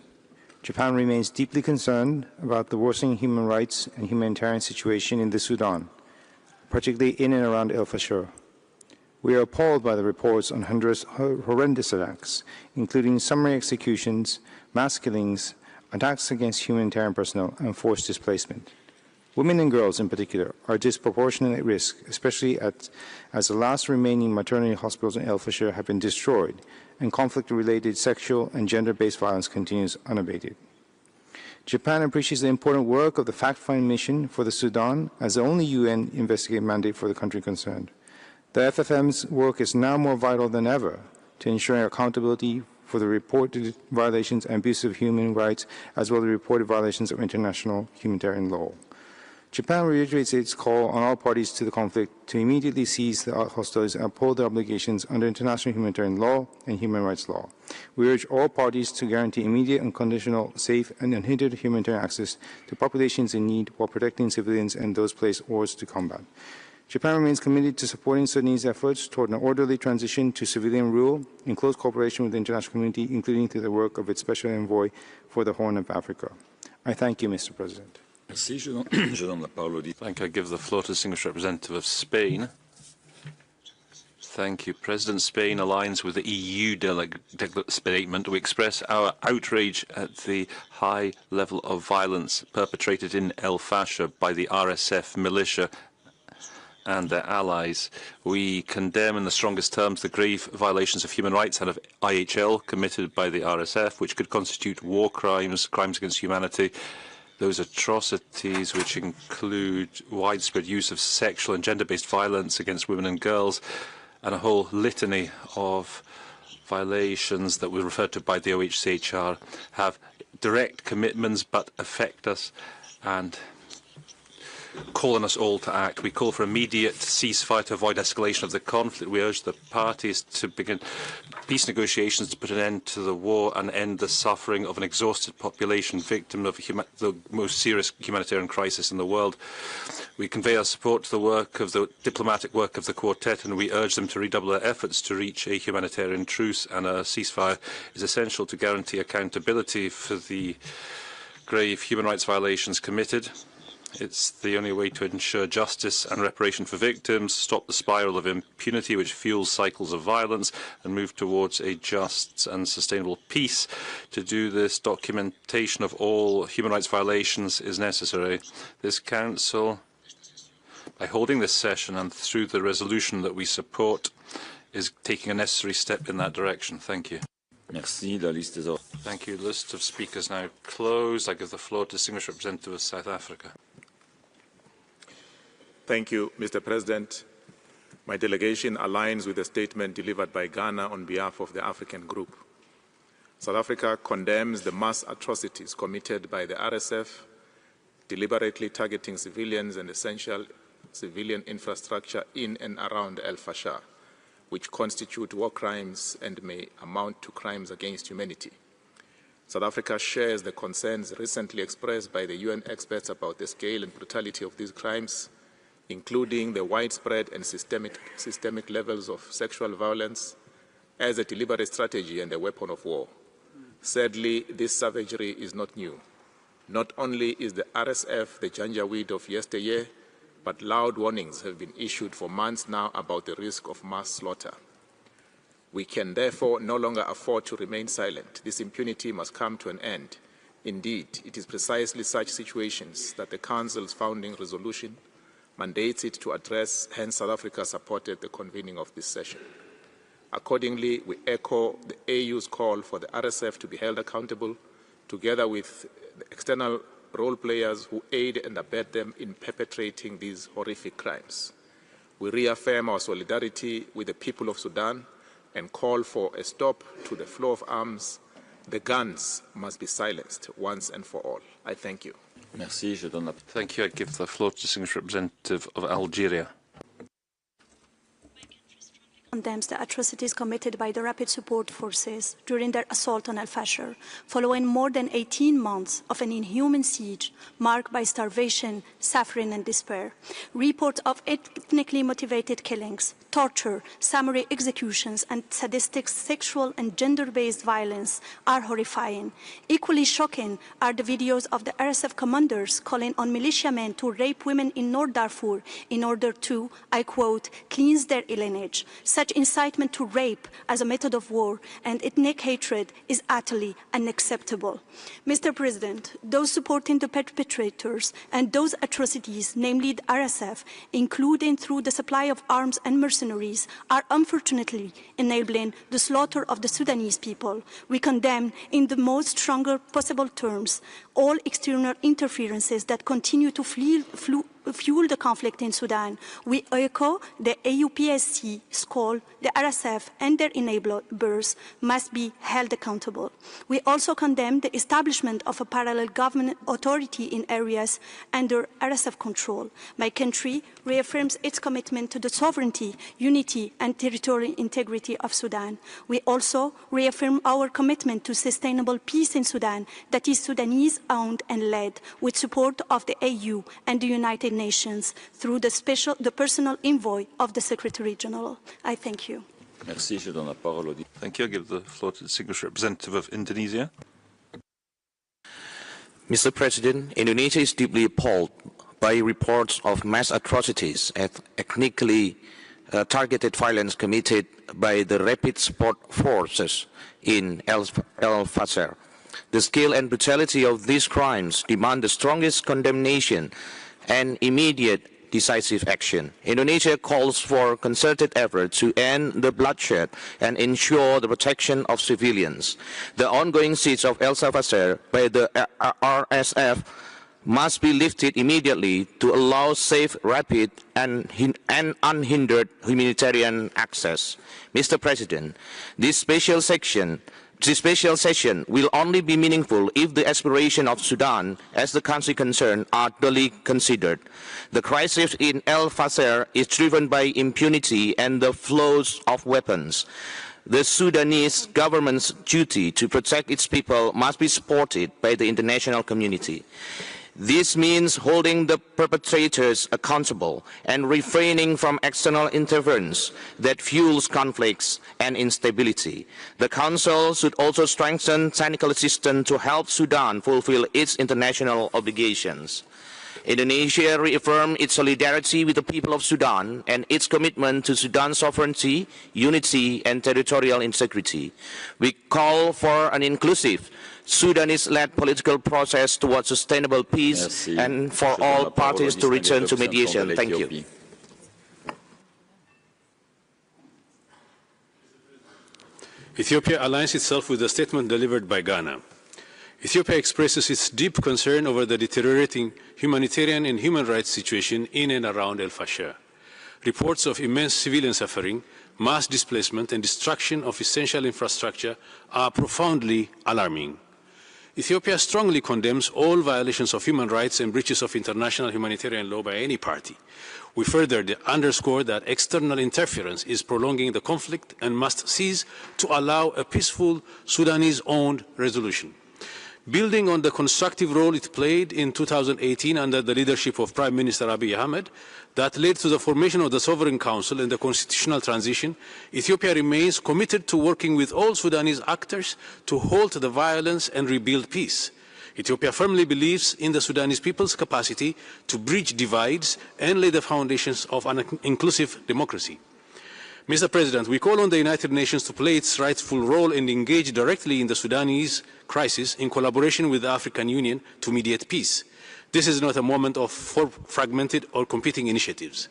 Japan remains deeply concerned about the worsening human rights and humanitarian situation in the Sudan, particularly in and around Al-Fashir. We are appalled by the reports on horrendous attacks, including summary executions, mass killings, attacks against humanitarian personnel, and forced displacement. Women and girls, in particular, are disproportionately at risk, especially as the last remaining maternity hospitals in Al-Fashir have been destroyed, and conflict-related sexual and gender-based violence continues unabated. Japan appreciates the important work of the fact-finding mission for the Sudan as the only UN investigative mandate for the country concerned. The FFM's work is now more vital than ever to ensuring accountability for the reported violations and abuses of human rights, as well as the reported violations of international humanitarian law. Japan reiterates its call on all parties to the conflict to immediately cease the hostilities and uphold their obligations under international humanitarian law and human rights law. We urge all parties to guarantee immediate, unconditional, safe, and unhindered humanitarian access to populations in need while protecting civilians and those placed orders to combat. Japan remains committed to supporting Sudanese efforts toward an orderly transition to civilian rule in close cooperation with the international community, including through the work of its Special Envoy for the Horn of Africa. I thank you, Mr. President. Merci. Je donne la parole. Thank you. I give the floor to the Distinguished Representative of Spain. Thank you. President Spain aligns with the EU statement. We express our outrage at the high level of violence perpetrated in Al-Fashir by the RSF militia and their allies. We condemn in the strongest terms the grave violations of human rights and of IHL committed by the RSF, which could constitute war crimes, crimes against humanity. Those atrocities, which include widespread use of sexual and gender-based violence against women and girls, and a whole litany of violations that were referred to by the OHCHR, have direct commitments but affect us and call on us all to act. We call for immediate ceasefire to avoid escalation of the conflict. We urge the parties to begin peace negotiations to put an end to the war and end the suffering of an exhausted population victim of the most serious humanitarian crisis in the world. We convey our support to the work of the diplomatic work of the Quartet, and we urge them to redouble their efforts to reach a humanitarian truce, and a ceasefire is essential to guarantee accountability for the grave human rights violations committed. It's the only way to ensure justice and reparation for victims, stop the spiral of impunity which fuels cycles of violence, and move towards a just and sustainable peace. To do this, documentation of all human rights violations is necessary. This Council, by holding this session and through the resolution that we support, is taking a necessary step in that direction. Thank you. Merci. La liste est Thank you. The list of speakers now closed. I give the floor to Distinguished Representative of South Africa. Thank you, Mr. President. My delegation aligns with the statement delivered by Ghana on behalf of the African Group. South Africa condemns the mass atrocities committed by the RSF, deliberately targeting civilians and essential civilian infrastructure in and around Al-Fashir, which constitute war crimes and may amount to crimes against humanity. South Africa shares the concerns recently expressed by the UN experts about the scale and brutality of these crimes, including the widespread and systemic levels of sexual violence as a deliberate strategy and a weapon of war. Sadly, this savagery is not new. Not only is the RSF the janjaweed of yesteryear, but loud warnings have been issued for months now about the risk of mass slaughter. We can therefore no longer afford to remain silent. This impunity must come to an end. Indeed, it is precisely such situations that the Council's founding resolution mandates it to address, hence South Africa supported the convening of this session. Accordingly, we echo the AU's call for the RSF to be held accountable, together with the external role players who aid and abet them in perpetrating these horrific crimes. We reaffirm our solidarity with the people of Sudan and call for a stop to the flow of arms. The guns must be silenced once and for all. I thank you. Merci. Je donne la... Thank you. I give the floor to the Distinguished Representative of Algeria. Condemns the atrocities committed by the Rapid Support Forces during their assault on Al-Fashir, following more than 18 months of an inhuman siege marked by starvation, suffering, and despair. Reports of ethnically motivated killings, torture, summary executions, and sadistic sexual and gender-based violence are horrifying. Equally shocking are the videos of the RSF commanders calling on militiamen to rape women in North Darfur in order to, I quote, cleanse their lineage. Such incitement to rape as a method of war and ethnic hatred is utterly unacceptable. Mr. President, those supporting the perpetrators and those atrocities, namely the RSF, including through the supply of arms and mercenaries, are unfortunately enabling the slaughter of the Sudanese people. We condemn in the most stronger possible terms all external interferences that continue to fuel the conflict in Sudan. We echo the AUPSC's call. The RSF and their enablers must be held accountable. We also condemn the establishment of a parallel government authority in areas under RSF control. My country reaffirms its commitment to the sovereignty, unity, and territorial integrity of Sudan. We also reaffirm our commitment to sustainable peace in Sudan that is Sudanese-owned and led with support of the AU and the United Nations through the personal envoy of the Secretary General. I thank you. Merci. Je donne la parole au... Thank you. I give the floor to the Distinguished Representative of Indonesia. Mr. President, Indonesia is deeply appalled by reports of mass atrocities and ethnically targeted violence committed by the Rapid Support Forces in Al-Fashir. The scale and brutality of these crimes demand the strongest condemnation and immediate decisive action. Indonesia calls for concerted effort to end the bloodshed and ensure the protection of civilians. The ongoing siege of Al-Fashir by the RSF must be lifted immediately to allow safe, rapid, and unhindered humanitarian access. Mr. President, this special session will only be meaningful if the aspirations of Sudan, as the country concerned, are duly considered. The crisis in Al-Fashir is driven by impunity and the flows of weapons. The Sudanese government's duty to protect its people must be supported by the international community. This means holding the perpetrators accountable and refraining from external interference that fuels conflicts and instability. The Council should also strengthen technical assistance to help Sudan fulfill its international obligations. Indonesia reaffirmed its solidarity with the people of Sudan and its commitment to Sudan's sovereignty, unity, and territorial integrity. We call for an inclusive Sudanese-led political process towards sustainable peace and for all parties to return to mediation. Thank you. Ethiopia aligns itself with the statement delivered by Ghana. Ethiopia expresses its deep concern over the deteriorating humanitarian and human rights situation in and around Al-Fashir. Reports of immense civilian suffering, mass displacement, and destruction of essential infrastructure are profoundly alarming. Ethiopia strongly condemns all violations of human rights and breaches of international humanitarian law by any party. We further underscore that external interference is prolonging the conflict and must cease to allow a peaceful Sudanese-owned resolution. Building on the constructive role it played in 2018 under the leadership of Prime Minister Abiy Ahmed that led to the formation of the Sovereign Council and the constitutional transition, Ethiopia remains committed to working with all Sudanese actors to halt the violence and rebuild peace. Ethiopia firmly believes in the Sudanese people's capacity to bridge divides and lay the foundations of an inclusive democracy. Mr. President, we call on the United Nations to play its rightful role and engage directly in the Sudanese crisis in collaboration with the African Union to mediate peace. This is not a moment of fragmented or competing initiatives.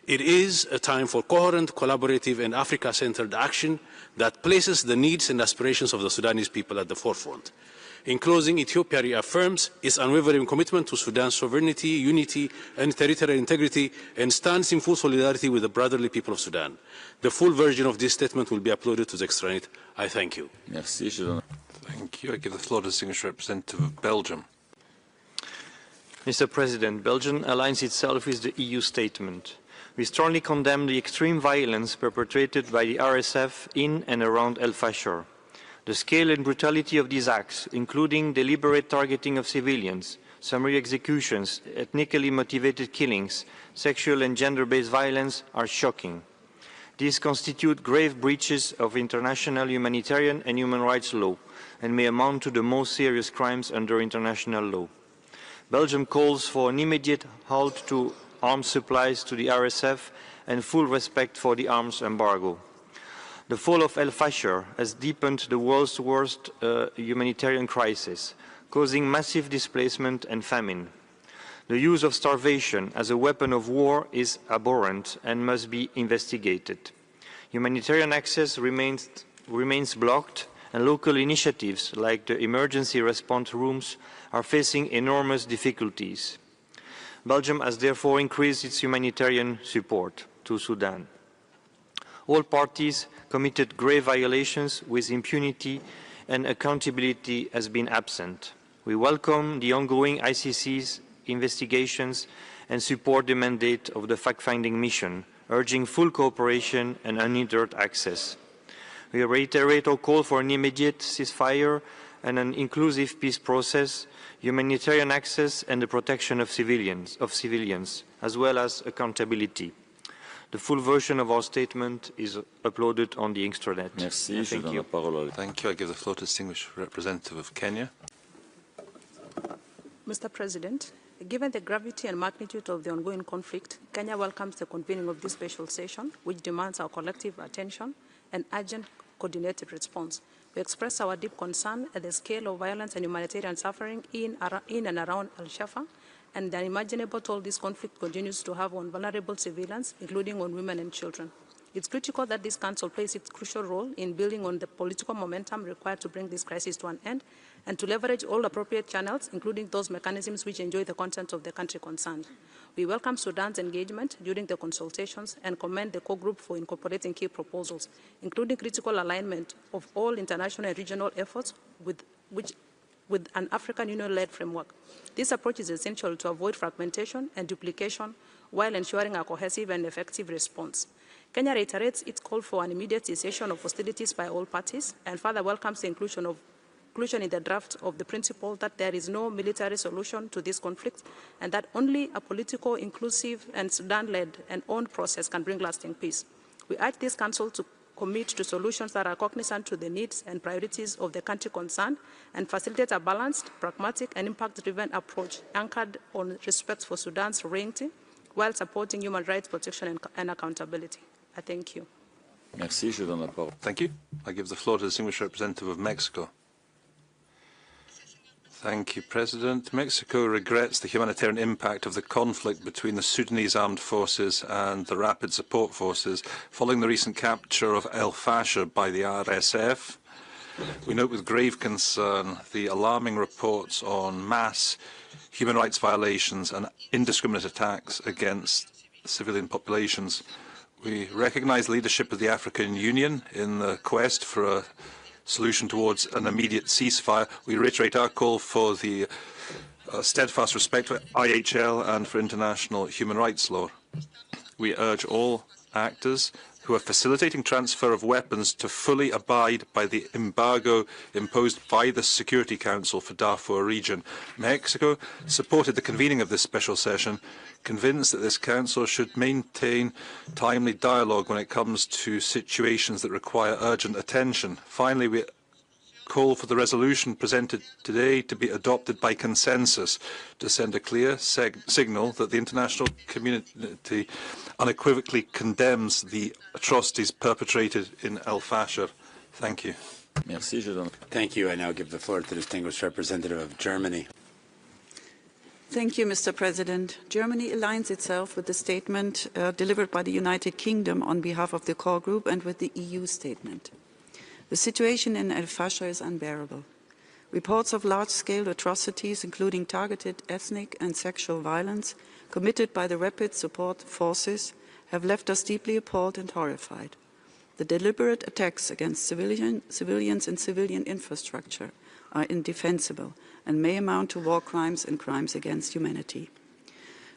It is a time for coherent, collaborative, and Africa-centered action that places the needs and aspirations of the Sudanese people at the forefront. In closing, Ethiopia reaffirms its unwavering commitment to Sudan's sovereignty, unity, and territorial integrity, and stands in full solidarity with the brotherly people of Sudan. The full version of this statement will be uploaded to the extranet. I thank you. Merci. Thank you. I give the floor to the Distinguished Representative of Belgium. Mr. President, Belgium aligns itself with the EU statement. We strongly condemn the extreme violence perpetrated by the RSF in and around Al-Fashir. The scale and brutality of these acts, including deliberate targeting of civilians, summary executions, ethnically motivated killings, sexual and gender-based violence, are shocking. These constitute grave breaches of international humanitarian and human rights law and may amount to the most serious crimes under international law. Belgium calls for an immediate halt to arms supplies to the RSF and full respect for the arms embargo. The fall of Al-Fashir has deepened the world's worst humanitarian crisis, causing massive displacement and famine. The use of starvation as a weapon of war is abhorrent and must be investigated. Humanitarian access remains blocked, and local initiatives like the emergency response rooms are facing enormous difficulties. Belgium has therefore increased its humanitarian support to Sudan. All parties committed grave violations with impunity, and accountability has been absent. We welcome the ongoing ICC's investigations and support the mandate of the fact-finding mission, urging full cooperation and unhindered access. We reiterate our call for an immediate ceasefire and an inclusive peace process, humanitarian access and the protection of civilians, as well as accountability. The full version of our statement is uploaded on the extranet. Merci. Thank you. Thank you. I give the floor to the distinguished representative of Kenya. Mr. President, given the gravity and magnitude of the ongoing conflict, Kenya welcomes the convening of this special session, which demands our collective attention and urgent coordinated response. We express our deep concern at the scale of violence and humanitarian suffering in and around Al-Shafa, and the unimaginable toll this conflict continues to have on vulnerable civilians, including on women and children. It's critical that this Council plays its crucial role in building on the political momentum required to bring this crisis to an end, and to leverage all appropriate channels, including those mechanisms which enjoy the consent of the country concerned. We welcome Sudan's engagement during the consultations and commend the core group for incorporating key proposals, including critical alignment of all international and regional efforts with an African Union-led framework. This approach is essential to avoid fragmentation and duplication while ensuring a cohesive and effective response. Kenya reiterates its call for an immediate cessation of hostilities by all parties and further welcomes the inclusion in the draft of the principle that there is no military solution to this conflict and that only a political, inclusive, and Sudan-led and owned process can bring lasting peace. We urge this Council to commit to solutions that are cognizant to the needs and priorities of the country concerned and facilitate a balanced, pragmatic, and impact-driven approach anchored on respect for Sudan's sovereignty while supporting human rights protection and accountability. I thank you. Merci, je donne la parole. Thank you. I give the floor to the distinguished representative of Mexico. Thank you, President. Mexico regrets the humanitarian impact of the conflict between the Sudanese armed forces and the Rapid Support Forces following the recent capture of Al-Fashir by the RSF. We note with grave concern the alarming reports on mass human rights violations and indiscriminate attacks against civilian populations. We recognize the leadership of the African Union in the quest for a solution towards an immediate ceasefire. We reiterate our call for the steadfast respect for IHL and for international human rights law. We urge all actors who are facilitating transfer of weapons to fully abide by the embargo imposed by the Security Council for Darfur region. Mexico supported the convening of this special session, convinced that this Council should maintain timely dialogue when it comes to situations that require urgent attention. Finally, we call for the resolution presented today to be adopted by consensus to send a clear signal that the international community unequivocally condemns the atrocities perpetrated in Al-Fashir. Thank you. Merci, je donne. Thank you. I now give the floor to the distinguished representative of Germany. Thank you, Mr. President. Germany aligns itself with the statement delivered by the United Kingdom on behalf of the core group and with the EU statement. The situation in Al-Fashir is unbearable. Reports of large-scale atrocities, including targeted ethnic and sexual violence, committed by the Rapid Support Forces, have left us deeply appalled and horrified. The deliberate attacks against civilians and civilian infrastructure are indefensible and may amount to war crimes and crimes against humanity.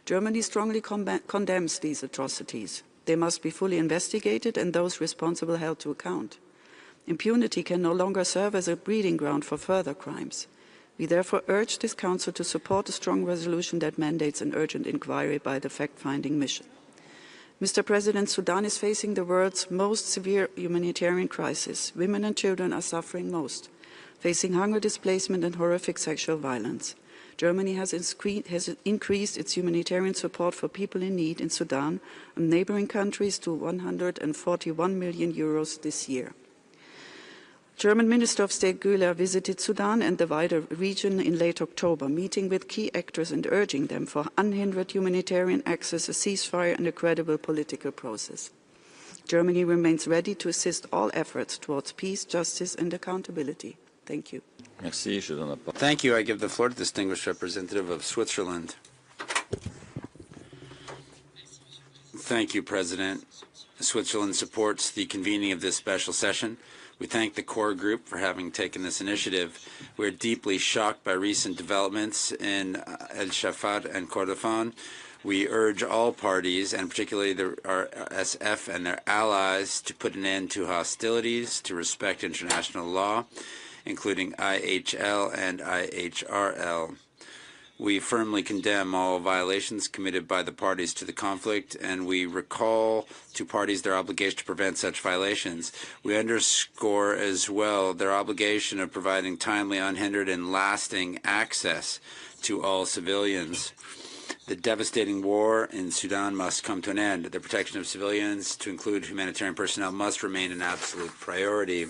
Germany strongly condemns these atrocities. They must be fully investigated and those responsible held to account. Impunity can no longer serve as a breeding ground for further crimes. We therefore urge this Council to support a strong resolution that mandates an urgent inquiry by the fact-finding mission. Mr. President, Sudan is facing the world's most severe humanitarian crisis. Women and children are suffering most, facing hunger, displacement, and horrific sexual violence. Germany has increased its humanitarian support for people in need in Sudan and neighboring countries to 141 million euros this year. German Minister of State Güler visited Sudan and the wider region in late October, meeting with key actors and urging them for unhindered humanitarian access, a ceasefire and a credible political process. Germany remains ready to assist all efforts towards peace, justice and accountability. Thank you. Merci. Thank you. I give the floor to the distinguished representative of Switzerland. Thank you, President. Switzerland supports the convening of this special session. We thank the core group for having taken this initiative. We're deeply shocked by recent developments in El Shafat and Kordofan. We urge all parties, and particularly the RSF and their allies, to put an end to hostilities, to respect international law, including IHL and IHRL. We firmly condemn all violations committed by the parties to the conflict, and we recall to parties their obligation to prevent such violations. We underscore as well their obligation of providing timely, unhindered, and lasting access to all civilians. The devastating war in Sudan must come to an end. The protection of civilians, to include humanitarian personnel, must remain an absolute priority.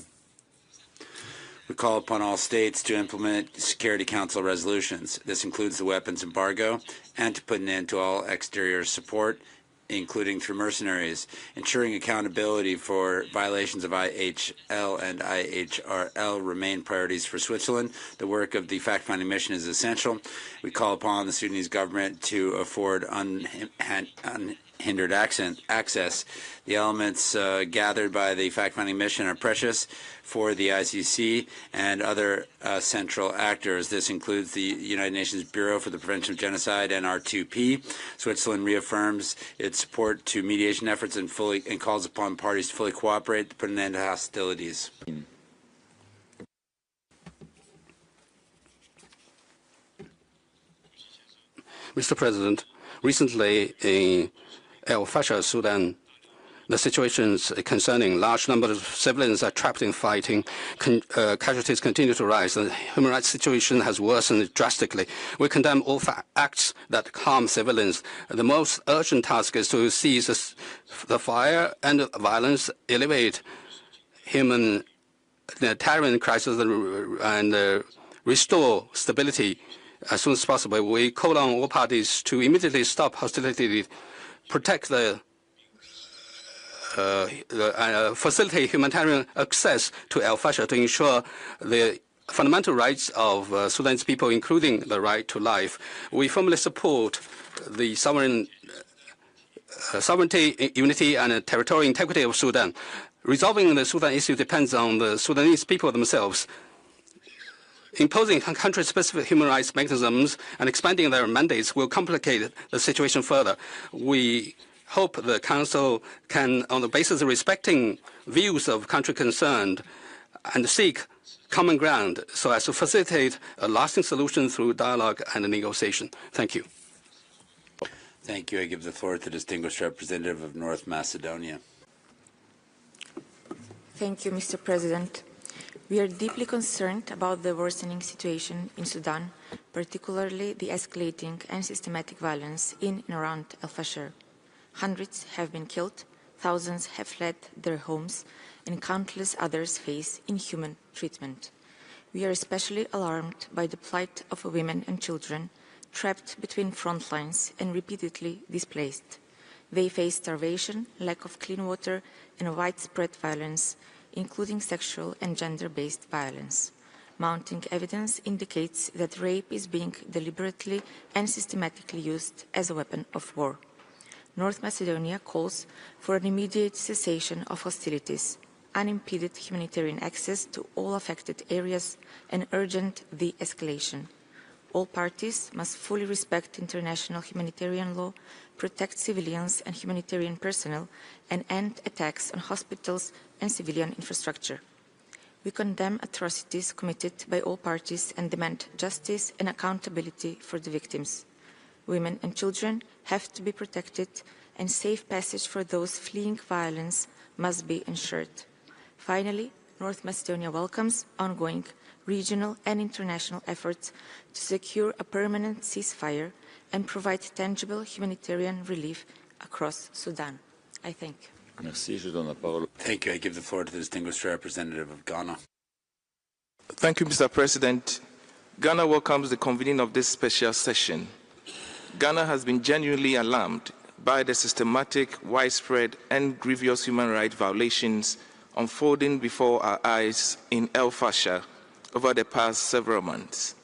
We call upon all states to implement Security Council resolutions. This includes the weapons embargo and to put an end to all exterior support, including through mercenaries. Ensuring accountability for violations of IHL and IHRL remain priorities for Switzerland. The work of the fact-finding mission is essential. We call upon the Sudanese government to afford unhindered access. The elements gathered by the fact-finding mission are precious for the ICC and other central actors. This includes the United Nations Bureau for the Prevention of Genocide and R2P. Switzerland reaffirms its support to mediation efforts and calls upon parties to fully cooperate to put an end to hostilities. Mr. President, recently in Al-Fashir, Sudan, the situations concerning large numbers of civilians are trapped in fighting. Casualties continue to rise. The human rights situation has worsened drastically. We condemn all acts that harm civilians. The most urgent task is to cease the fire and violence, elevate humanitarian crisis, and restore stability as soon as possible. We call on all parties to immediately stop hostility, protect facilitate humanitarian access to Al-Fashir to ensure the fundamental rights of Sudanese people, including the right to life. We firmly support the sovereignty, unity, and territorial integrity of Sudan. Resolving the Sudan issue depends on the Sudanese people themselves. Imposing country-specific human rights mechanisms and expanding their mandates will complicate the situation further. We hope the Council can, on the basis of respecting views of country concerned, and seek common ground so as to facilitate a lasting solution through dialogue and negotiation. Thank you. Thank you. I give the floor to the distinguished representative of North Macedonia. Thank you, Mr. President. We are deeply concerned about the worsening situation in Sudan, particularly the escalating and systematic violence in and around Al-Fashir. Hundreds have been killed, thousands have fled their homes, and countless others face inhuman treatment. We are especially alarmed by the plight of women and children trapped between front lines and repeatedly displaced. They face starvation, lack of clean water, and widespread violence, including sexual and gender-based violence. Mounting evidence indicates that rape is being deliberately and systematically used as a weapon of war. North Macedonia calls for an immediate cessation of hostilities, unimpeded humanitarian access to all affected areas, and urgent de-escalation. All parties must fully respect international humanitarian law, protect civilians and humanitarian personnel, and end attacks on hospitals and civilian infrastructure. We condemn atrocities committed by all parties and demand justice and accountability for the victims. Women and children have to be protected, and safe passage for those fleeing violence must be ensured. Finally, North Macedonia welcomes ongoing regional and international efforts to secure a permanent ceasefire and provide tangible humanitarian relief across Sudan. I thank you. Merci. Je donne la parole. Thank you. I give the floor to the distinguished representative of Ghana. Thank you, Mr. President. Ghana welcomes the convening of this special session. Ghana has been genuinely alarmed by the systematic, widespread, and grievous human rights violations unfolding before our eyes in Al-Fashir over the past several months.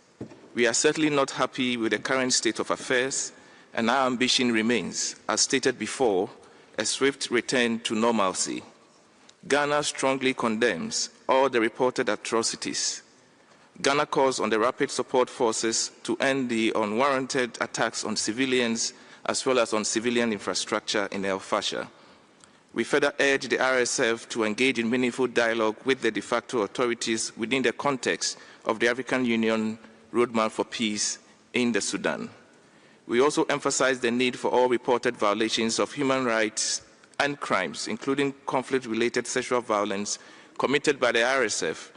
We are certainly not happy with the current state of affairs, and our ambition remains, as stated before, a swift return to normalcy. Ghana strongly condemns all the reported atrocities. Ghana calls on the rapid support forces to end the unwarranted attacks on civilians as well as on civilian infrastructure in Al-Fashir. We further urge the RSF to engage in meaningful dialogue with the de facto authorities within the context of the African Union Roadmap for Peace in the Sudan. We also emphasize the need for all reported violations of human rights and crimes, including conflict-related sexual violence committed by the RSF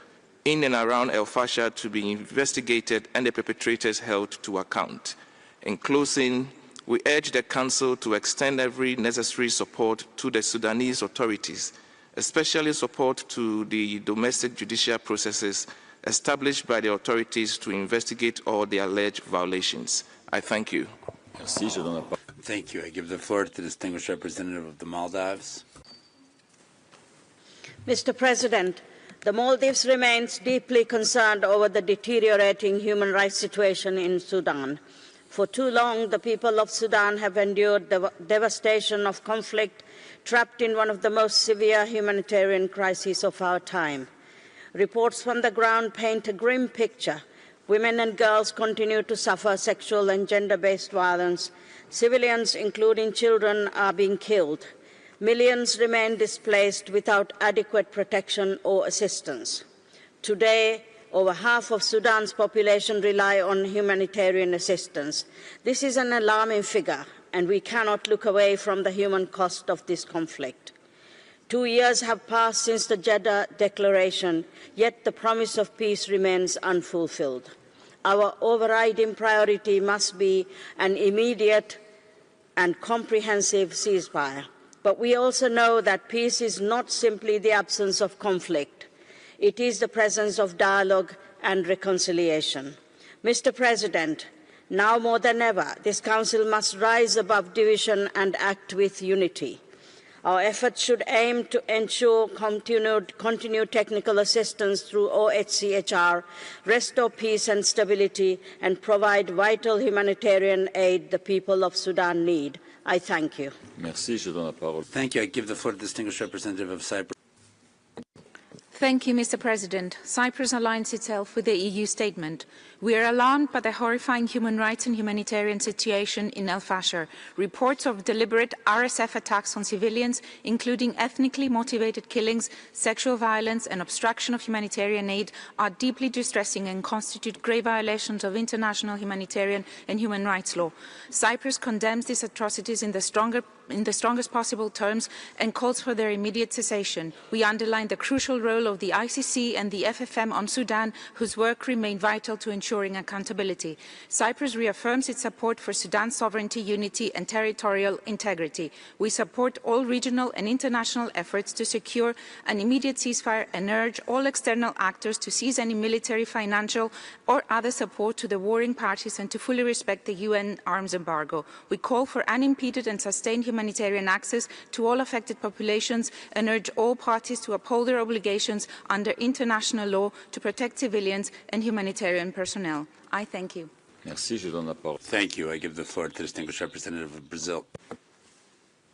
in and around Al-Fashir, to be investigated and the perpetrators held to account. In closing, we urge the Council to extend every necessary support to the Sudanese authorities, especially support to the domestic judicial processes established by the authorities to investigate all the alleged violations. I thank you. Merci. Je donne la parole. Thank you. I give the floor to the distinguished representative of the Maldives. Mr. President, the Maldives remains deeply concerned over the deteriorating human rights situation in Sudan. For too long, the people of Sudan have endured the devastation of conflict, trapped in one of the most severe humanitarian crises of our time. Reports from the ground paint a grim picture. Women and girls continue to suffer sexual and gender-based violence. Civilians, including children, are being killed. Millions remain displaced without adequate protection or assistance. Today, over half of Sudan's population rely on humanitarian assistance. This is an alarming figure, and we cannot look away from the human cost of this conflict. 2 years have passed since the Jeddah Declaration, yet the promise of peace remains unfulfilled. Our overriding priority must be an immediate and comprehensive ceasefire. But we also know that peace is not simply the absence of conflict. It is the presence of dialogue and reconciliation. Mr. President, now more than ever, this Council must rise above division and act with unity. Our efforts should aim to ensure continued technical assistance through OHCHR, restore peace and stability, and provide vital humanitarian aid the people of Sudan need. I thank you. Merci. Je donne la parole. Thank you. I give the floor to the distinguished representative of Cyprus. Thank you, Mr. President. Cyprus aligns itself with the EU statement. We are alarmed by the horrifying human rights and humanitarian situation in Al-Fashir. Reports of deliberate RSF attacks on civilians, including ethnically motivated killings, sexual violence and obstruction of humanitarian aid, are deeply distressing and constitute grave violations of international humanitarian and human rights law. Cyprus condemns these atrocities in the strongest possible terms and calls for their immediate cessation. We underline the crucial role of the ICC and the FFM on Sudan, whose work remain vital to ensuring accountability. Cyprus reaffirms its support for Sudan's sovereignty, unity and territorial integrity. We support all regional and international efforts to secure an immediate ceasefire and urge all external actors to cease any military, financial or other support to the warring parties and to fully respect the UN arms embargo. We call for unimpeded and sustained humanitarian access to all affected populations and urge all parties to uphold their obligations under international law to protect civilians and humanitarian personnel. I thank you. Merci. Je donne la parole. Thank you. I give the floor to the distinguished representative of Brazil.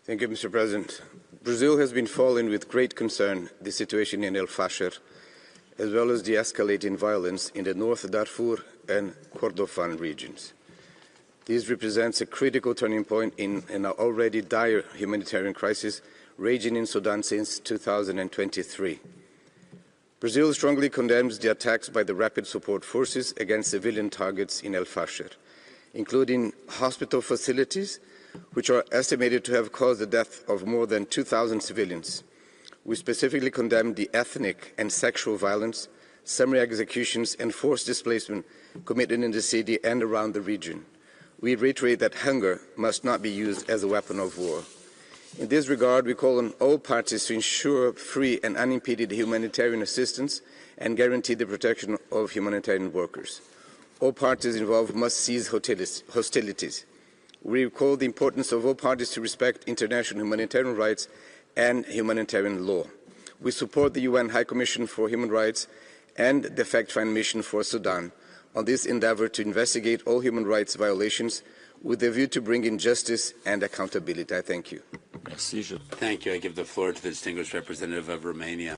Thank you, Mr. President. Brazil has been following with great concern the situation in Al-Fashir, as well as the escalating violence in the North Darfur and Kordofan regions. This represents a critical turning point in an already dire humanitarian crisis raging in Sudan since 2023. Brazil strongly condemns the attacks by the Rapid Support Forces against civilian targets in Al-Fashir, including hospital facilities, which are estimated to have caused the death of more than 2,000 civilians. We specifically condemn the ethnic and sexual violence, summary executions, and forced displacement committed in the city and around the region. We reiterate that hunger must not be used as a weapon of war. In this regard, we call on all parties to ensure free and unimpeded humanitarian assistance and guarantee the protection of humanitarian workers. All parties involved must cease hostilities. We recall the importance of all parties to respect international humanitarian rights and humanitarian law. We support the UN High Commission for Human Rights and the fact-finding mission for Sudan on this endeavor to investigate all human rights violations with a view to bringing justice and accountability. I thank you. Thank you. I give the floor to the distinguished representative of Romania.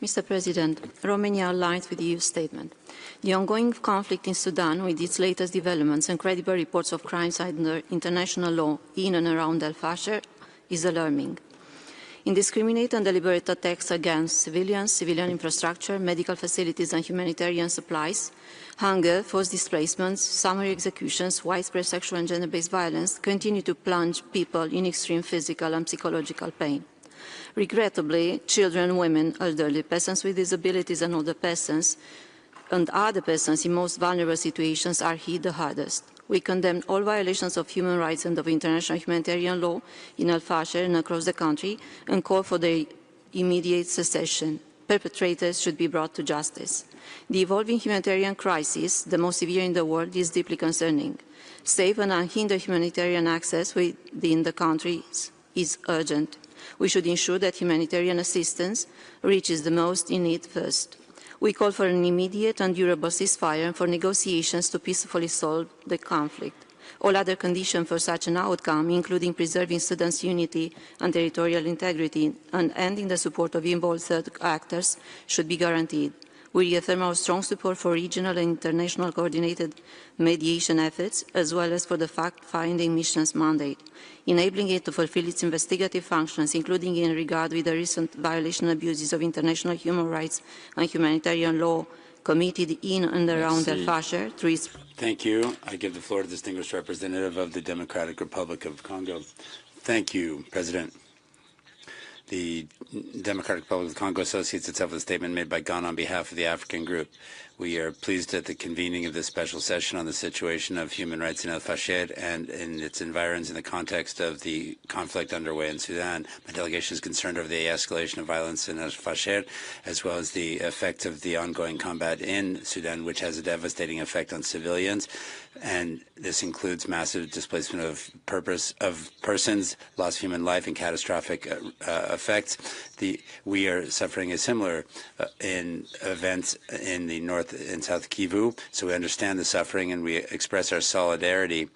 Mr. President, Romania aligns with the EU statement. The ongoing conflict in Sudan, with its latest developments and credible reports of crimes under international law in and around Al-Fashir, is alarming. Indiscriminate and deliberate attacks against civilians, civilian infrastructure, medical facilities and humanitarian supplies, hunger, forced displacements, summary executions, widespread sexual and gender-based violence continue to plunge people in extreme physical and psychological pain. Regrettably, children, women, elderly, persons with disabilities and older persons and other persons in most vulnerable situations are hit the hardest. We condemn all violations of human rights and of international humanitarian law in Al-Fashir and across the country and call for their immediate cessation. Perpetrators should be brought to justice. The evolving humanitarian crisis, the most severe in the world, is deeply concerning. Safe and unhindered humanitarian access within the country is urgent. We should ensure that humanitarian assistance reaches the most in need first. We call for an immediate and durable ceasefire and for negotiations to peacefully solve the conflict. All other conditions for such an outcome, including preserving Sudan's unity and territorial integrity and ending the support of involved third actors, should be guaranteed. We reaffirm our strong support for regional and international coordinated mediation efforts, as well as for the fact-finding mission's mandate, enabling it to fulfill its investigative functions, including in regard with the recent violation and abuses of international human rights and humanitarian law committed in and around Al-Fashir. Thank you. I give the floor to the distinguished representative of the Democratic Republic of Congo. Thank you, President. The Democratic Republic of Congo associates itself with a statement made by Ghana on behalf of the African Group. We are pleased at the convening of this special session on the situation of human rights in Al-Fashir and in its environs in the context of the conflict underway in Sudan. My delegation is concerned over the escalation of violence in Al-Fashir, as well as the effects of the ongoing combat in Sudan, which has a devastating effect on civilians. And this includes massive displacement of persons, loss of human life, and catastrophic effects. We are suffering a similar in events in the North and South Kivu, so we understand the suffering and we express our solidarity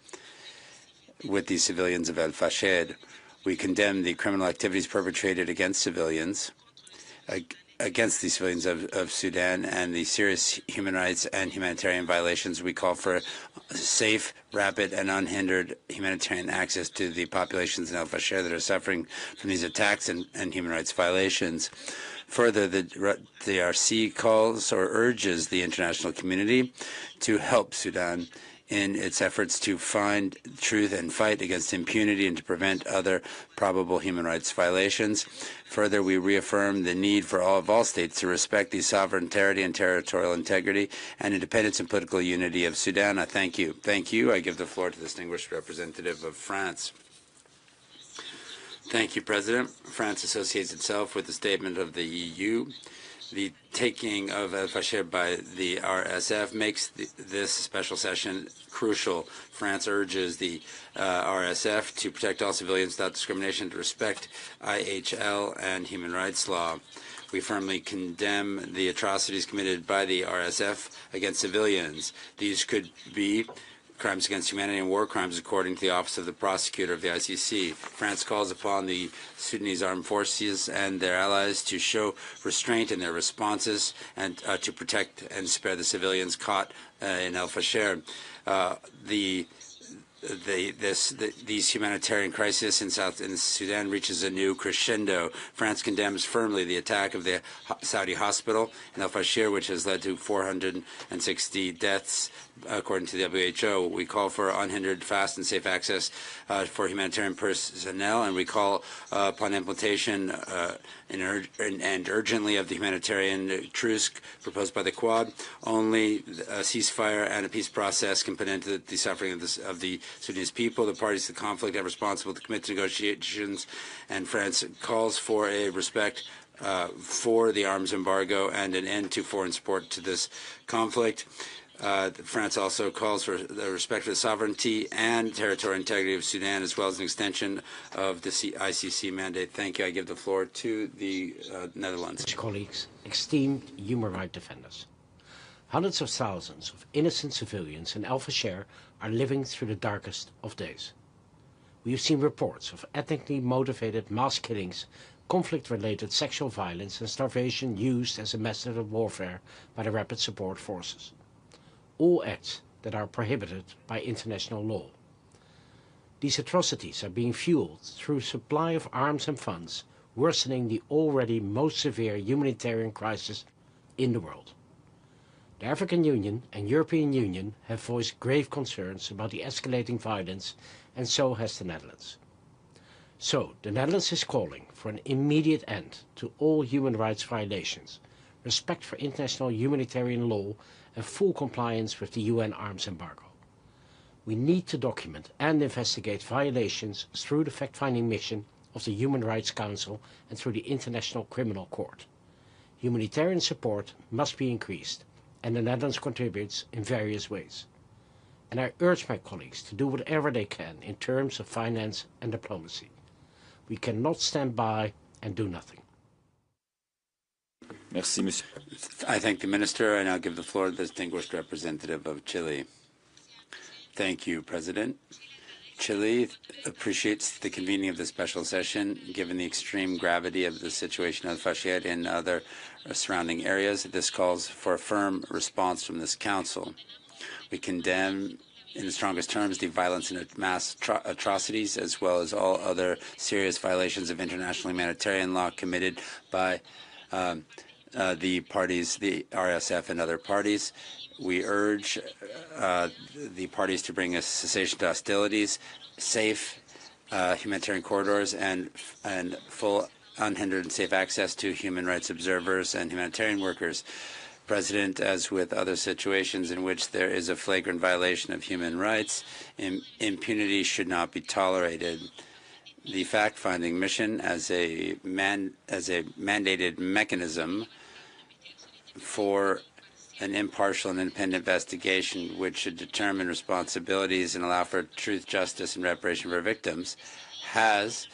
with the civilians of Al-Fashir. We condemn the criminal activities perpetrated against civilians, against the civilians of Sudan, and the serious human rights and humanitarian violations. We call for safe, rapid, and unhindered humanitarian access to the populations in Al-Fashir that are suffering from these attacks and human rights violations. Further, the DRC calls or urges the international community to help Sudan in its efforts to find truth and fight against impunity and to prevent other probable human rights violations. Further, we reaffirm the need for all states to respect the sovereignty and territorial integrity and independence and political unity of Sudan. I thank you. Thank you. I give the floor to the distinguished representative of France. Thank you, President. France associates itself with the statement of the EU. The taking of Al-Fashir by the RSF makes this special session crucial. France urges the RSF to protect all civilians without discrimination, to respect IHL and human rights law. We firmly condemn the atrocities committed by the RSF against civilians. These could be crimes against humanity and war crimes, according to the Office of the Prosecutor of the ICC. France calls upon the Sudanese armed forces and their allies to show restraint in their responses and to protect and spare the civilians caught in Al-Fashir. The these humanitarian crises in Sudan reaches a new crescendo. France condemns firmly the attack of the Saudi hospital in Al-Fashir, which has led to 460 deaths, according to the WHO. We call for unhindered, fast, and safe access for humanitarian personnel, and we call upon implementation and urgently of the humanitarian truce proposed by the Quad. Only a ceasefire and a peace process can put an end to the suffering of the Sudanese people. The parties to the conflict are responsible to commit to negotiations, and France calls for a respect for the arms embargo and an end to foreign support to this conflict. France also calls for the respect for the sovereignty and territorial integrity of Sudan, as well as an extension of the ICC mandate. Thank you. I give the floor to the Netherlands. Colleagues, esteemed human rights defenders, hundreds of thousands of innocent civilians in Al-Fashir are living through the darkest of days. We have seen reports of ethnically motivated mass killings, conflict-related sexual violence, and starvation used as a method of warfare by the rapid support forces. All acts that are prohibited by international law. These atrocities are being fueled through supply of arms and funds, worsening the already most severe humanitarian crisis in the world. The African Union and European Union have voiced grave concerns about the escalating violence, and so has the Netherlands. So, the Netherlands is calling for an immediate end to all human rights violations, respect for international humanitarian law, and full compliance with the UN arms embargo. We need to document and investigate violations through the fact-finding mission of the Human Rights Council and through the International Criminal Court. Humanitarian support must be increased, and the Netherlands contributes in various ways. And I urge my colleagues to do whatever they can in terms of finance and diplomacy. We cannot stand by and do nothing. Merci, Monsieur. I thank the Minister. I now give the floor to the distinguished representative of Chile. Thank you, President. Chile appreciates the convening of this special session, given the extreme gravity of the situation of Al-Fashir and other surrounding areas. This calls for a firm response from this Council. We condemn in the strongest terms the violence and mass atrocities, as well as all other serious violations of international humanitarian law committed by the parties, the RSF and other parties. We urge the parties to bring a cessation to hostilities, safe humanitarian corridors, and full, unhindered and safe access to human rights observers and humanitarian workers. President, as with other situations in which there is a flagrant violation of human rights, impunity should not be tolerated. The fact-finding mission as a mandated mechanism for an impartial and independent investigation which should determine responsibilities and allow for truth, justice, and reparation for victims has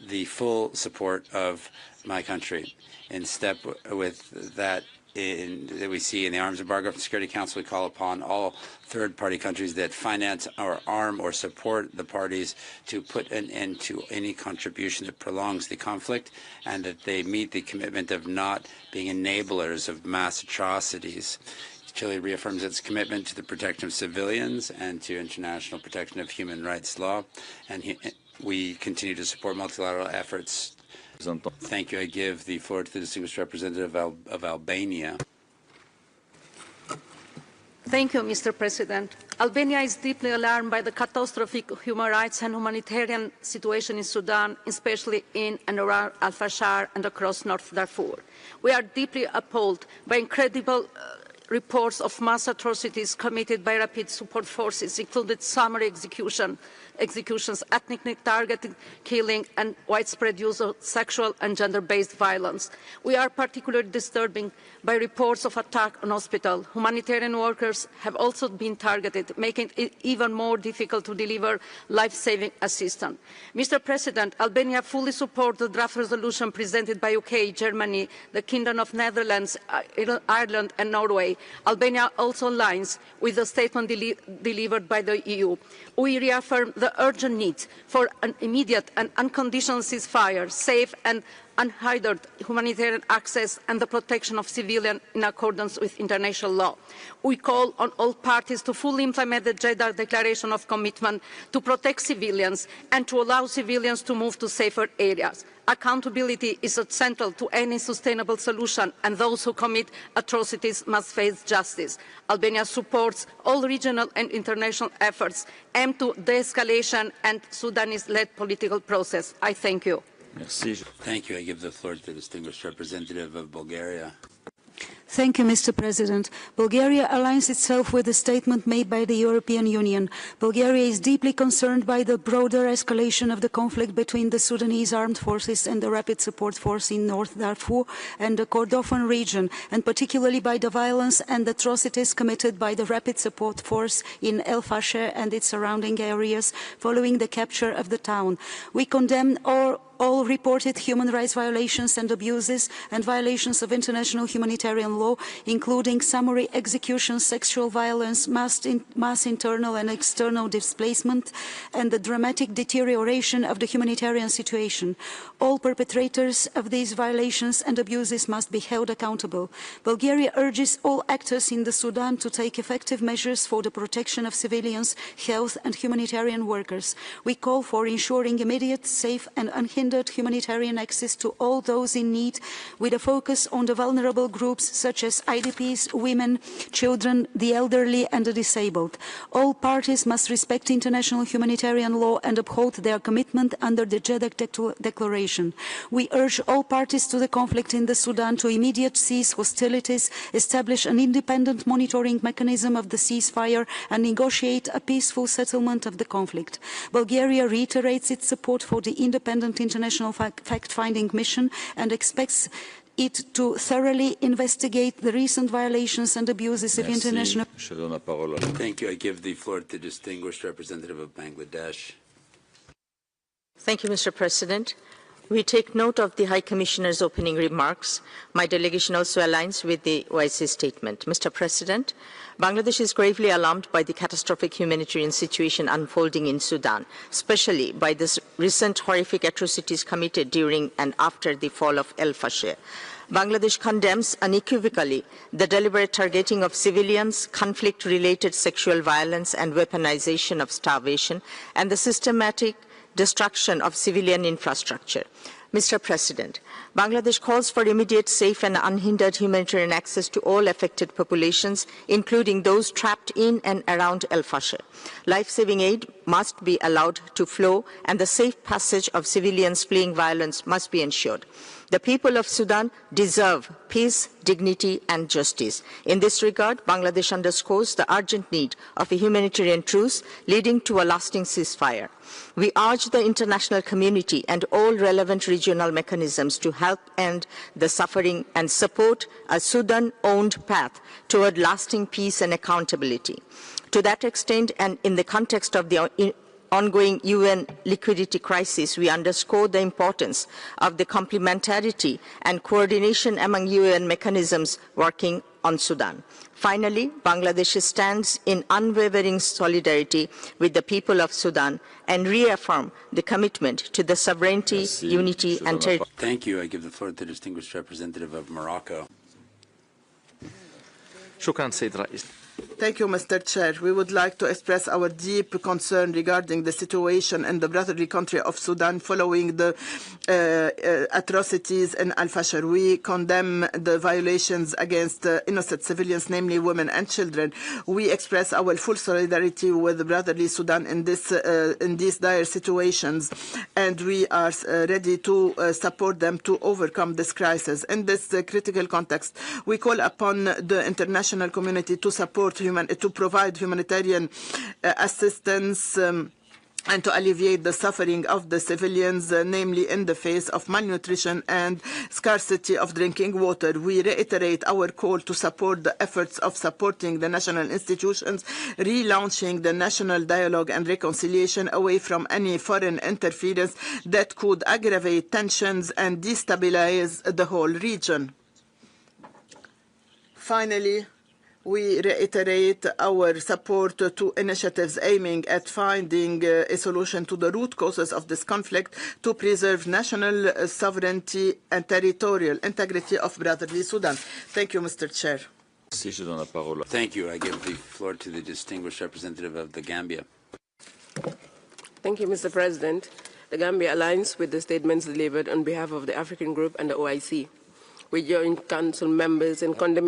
the full support of my country. In step with that, that we see in the Arms Embargo from the Security Council, we call upon all third-party countries that finance or arm or support the parties to put an end to any contribution that prolongs the conflict, and that they meet the commitment of not being enablers of mass atrocities. Chile reaffirms its commitment to the protection of civilians and to international protection of human rights law, and we continue to support multilateral efforts. Thank you. I give the floor to the distinguished representative of Albania. Thank you, Mr. President. Albania is deeply alarmed by the catastrophic human rights and humanitarian situation in Sudan, especially in and around Al-Fashir and across North Darfur. We are deeply appalled by incredible reports of mass atrocities committed by rapid support forces, including summary executions, ethnically targeted killing, and widespread use of sexual and gender-based violence. We are particularly disturbed by reports of attack on hospitals. Humanitarian workers have also been targeted, making it even more difficult to deliver life-saving assistance. Mr. President, Albania fully supports the draft resolution presented by UK, Germany, the Kingdom of Netherlands, Ireland, and Norway. Albania also aligns with the statement delivered by the EU. We reaffirm the urgent need for an immediate and unconditional ceasefire, safe and unhindered humanitarian access and the protection of civilians in accordance with international law. We call on all parties to fully implement the Jeddah Declaration of Commitment to protect civilians and to allow civilians to move to safer areas. Accountability is central to any sustainable solution, and those who commit atrocities must face justice. Albania supports all regional and international efforts aimed to de-escalation and Sudanese-led political process. I thank you. Merci. Thank you. I give the floor to the distinguished representative of Bulgaria. Thank you, Mr. President. Bulgaria aligns itself with the statement made by the European Union. Bulgaria is deeply concerned by the broader escalation of the conflict between the Sudanese armed forces and the Rapid Support Force in North Darfur and the Kordofan region, and particularly by the violence and atrocities committed by the Rapid Support Force in Al-Fashir and its surrounding areas following the capture of the town. We condemn all reported human rights violations and abuses and violations of international humanitarian law, including summary executions, sexual violence, mass internal and external displacement, and the dramatic deterioration of the humanitarian situation. All perpetrators of these violations and abuses must be held accountable. Bulgaria urges all actors in the Sudan to take effective measures for the protection of civilians, health and humanitarian workers. We call for ensuring immediate, safe and unhindered humanitarian access to all those in need, with a focus on the vulnerable groups such as IDPs, women, children, the elderly and the disabled. All parties must respect international humanitarian law and uphold their commitment under the Jeddah Declaration. We urge all parties to the conflict in the Sudan to immediately cease hostilities, establish an independent monitoring mechanism of the ceasefire and negotiate a peaceful settlement of the conflict. Bulgaria reiterates its support for the independent international fact-finding mission and expects it to thoroughly investigate the recent violations and abuses of international... Thank you. I give the floor to the distinguished representative of Bangladesh. Thank you, Mr. President. We take note of the High Commissioner's opening remarks. My delegation also aligns with the OIC statement. Mr. President, Bangladesh is gravely alarmed by the catastrophic humanitarian situation unfolding in Sudan, especially by the recent horrific atrocities committed during and after the fall of Al-Fashir. Bangladesh condemns unequivocally the deliberate targeting of civilians, conflict-related sexual violence and weaponization of starvation, and the systematic destruction of civilian infrastructure. Mr. President, Bangladesh calls for immediate, safe and unhindered humanitarian access to all affected populations, including those trapped in and around Al-Fashir. Life-saving aid must be allowed to flow and the safe passage of civilians fleeing violence must be ensured. The people of Sudan deserve peace, dignity and justice. In this regard, Bangladesh underscores the urgent need of a humanitarian truce leading to a lasting ceasefire. We urge the international community and all relevant regional mechanisms to help end the suffering and support a Sudan-owned path toward lasting peace and accountability. To that extent, and in the context of the ongoing UN liquidity crisis, we underscore the importance of the complementarity and coordination among UN mechanisms working on Sudan. Finally, Bangladesh stands in unwavering solidarity with the people of Sudan and reaffirm the commitment to the sovereignty, unity and territory. Thank you. I give the floor to the distinguished representative of Morocco. Thank you, Mr. Chair. We would like to express our deep concern regarding the situation in the brotherly country of Sudan following the atrocities in Al-Fashir. We condemn the violations against innocent civilians, namely women and children. We express our full solidarity with brotherly Sudan in these dire situations, and we are ready to support them to overcome this crisis. In this critical context, we call upon the international community to provide humanitarian assistance and to alleviate the suffering of the civilians, namely in the face of malnutrition and scarcity of drinking water. We reiterate our call to support the efforts of supporting the national institutions, relaunching the national dialogue and reconciliation away from any foreign interference that could aggravate tensions and destabilize the whole region. Finally, We reiterate our support to initiatives aiming at finding a solution to the root causes of this conflict to preserve national sovereignty and territorial integrity of brotherly Sudan. Thank you, Mr. Chair. Thank you. I give the floor to the distinguished representative of the Gambia. Thank you, Mr. President. The Gambia aligns with the statements delivered on behalf of the African Group and the OIC. We join Council members in condemning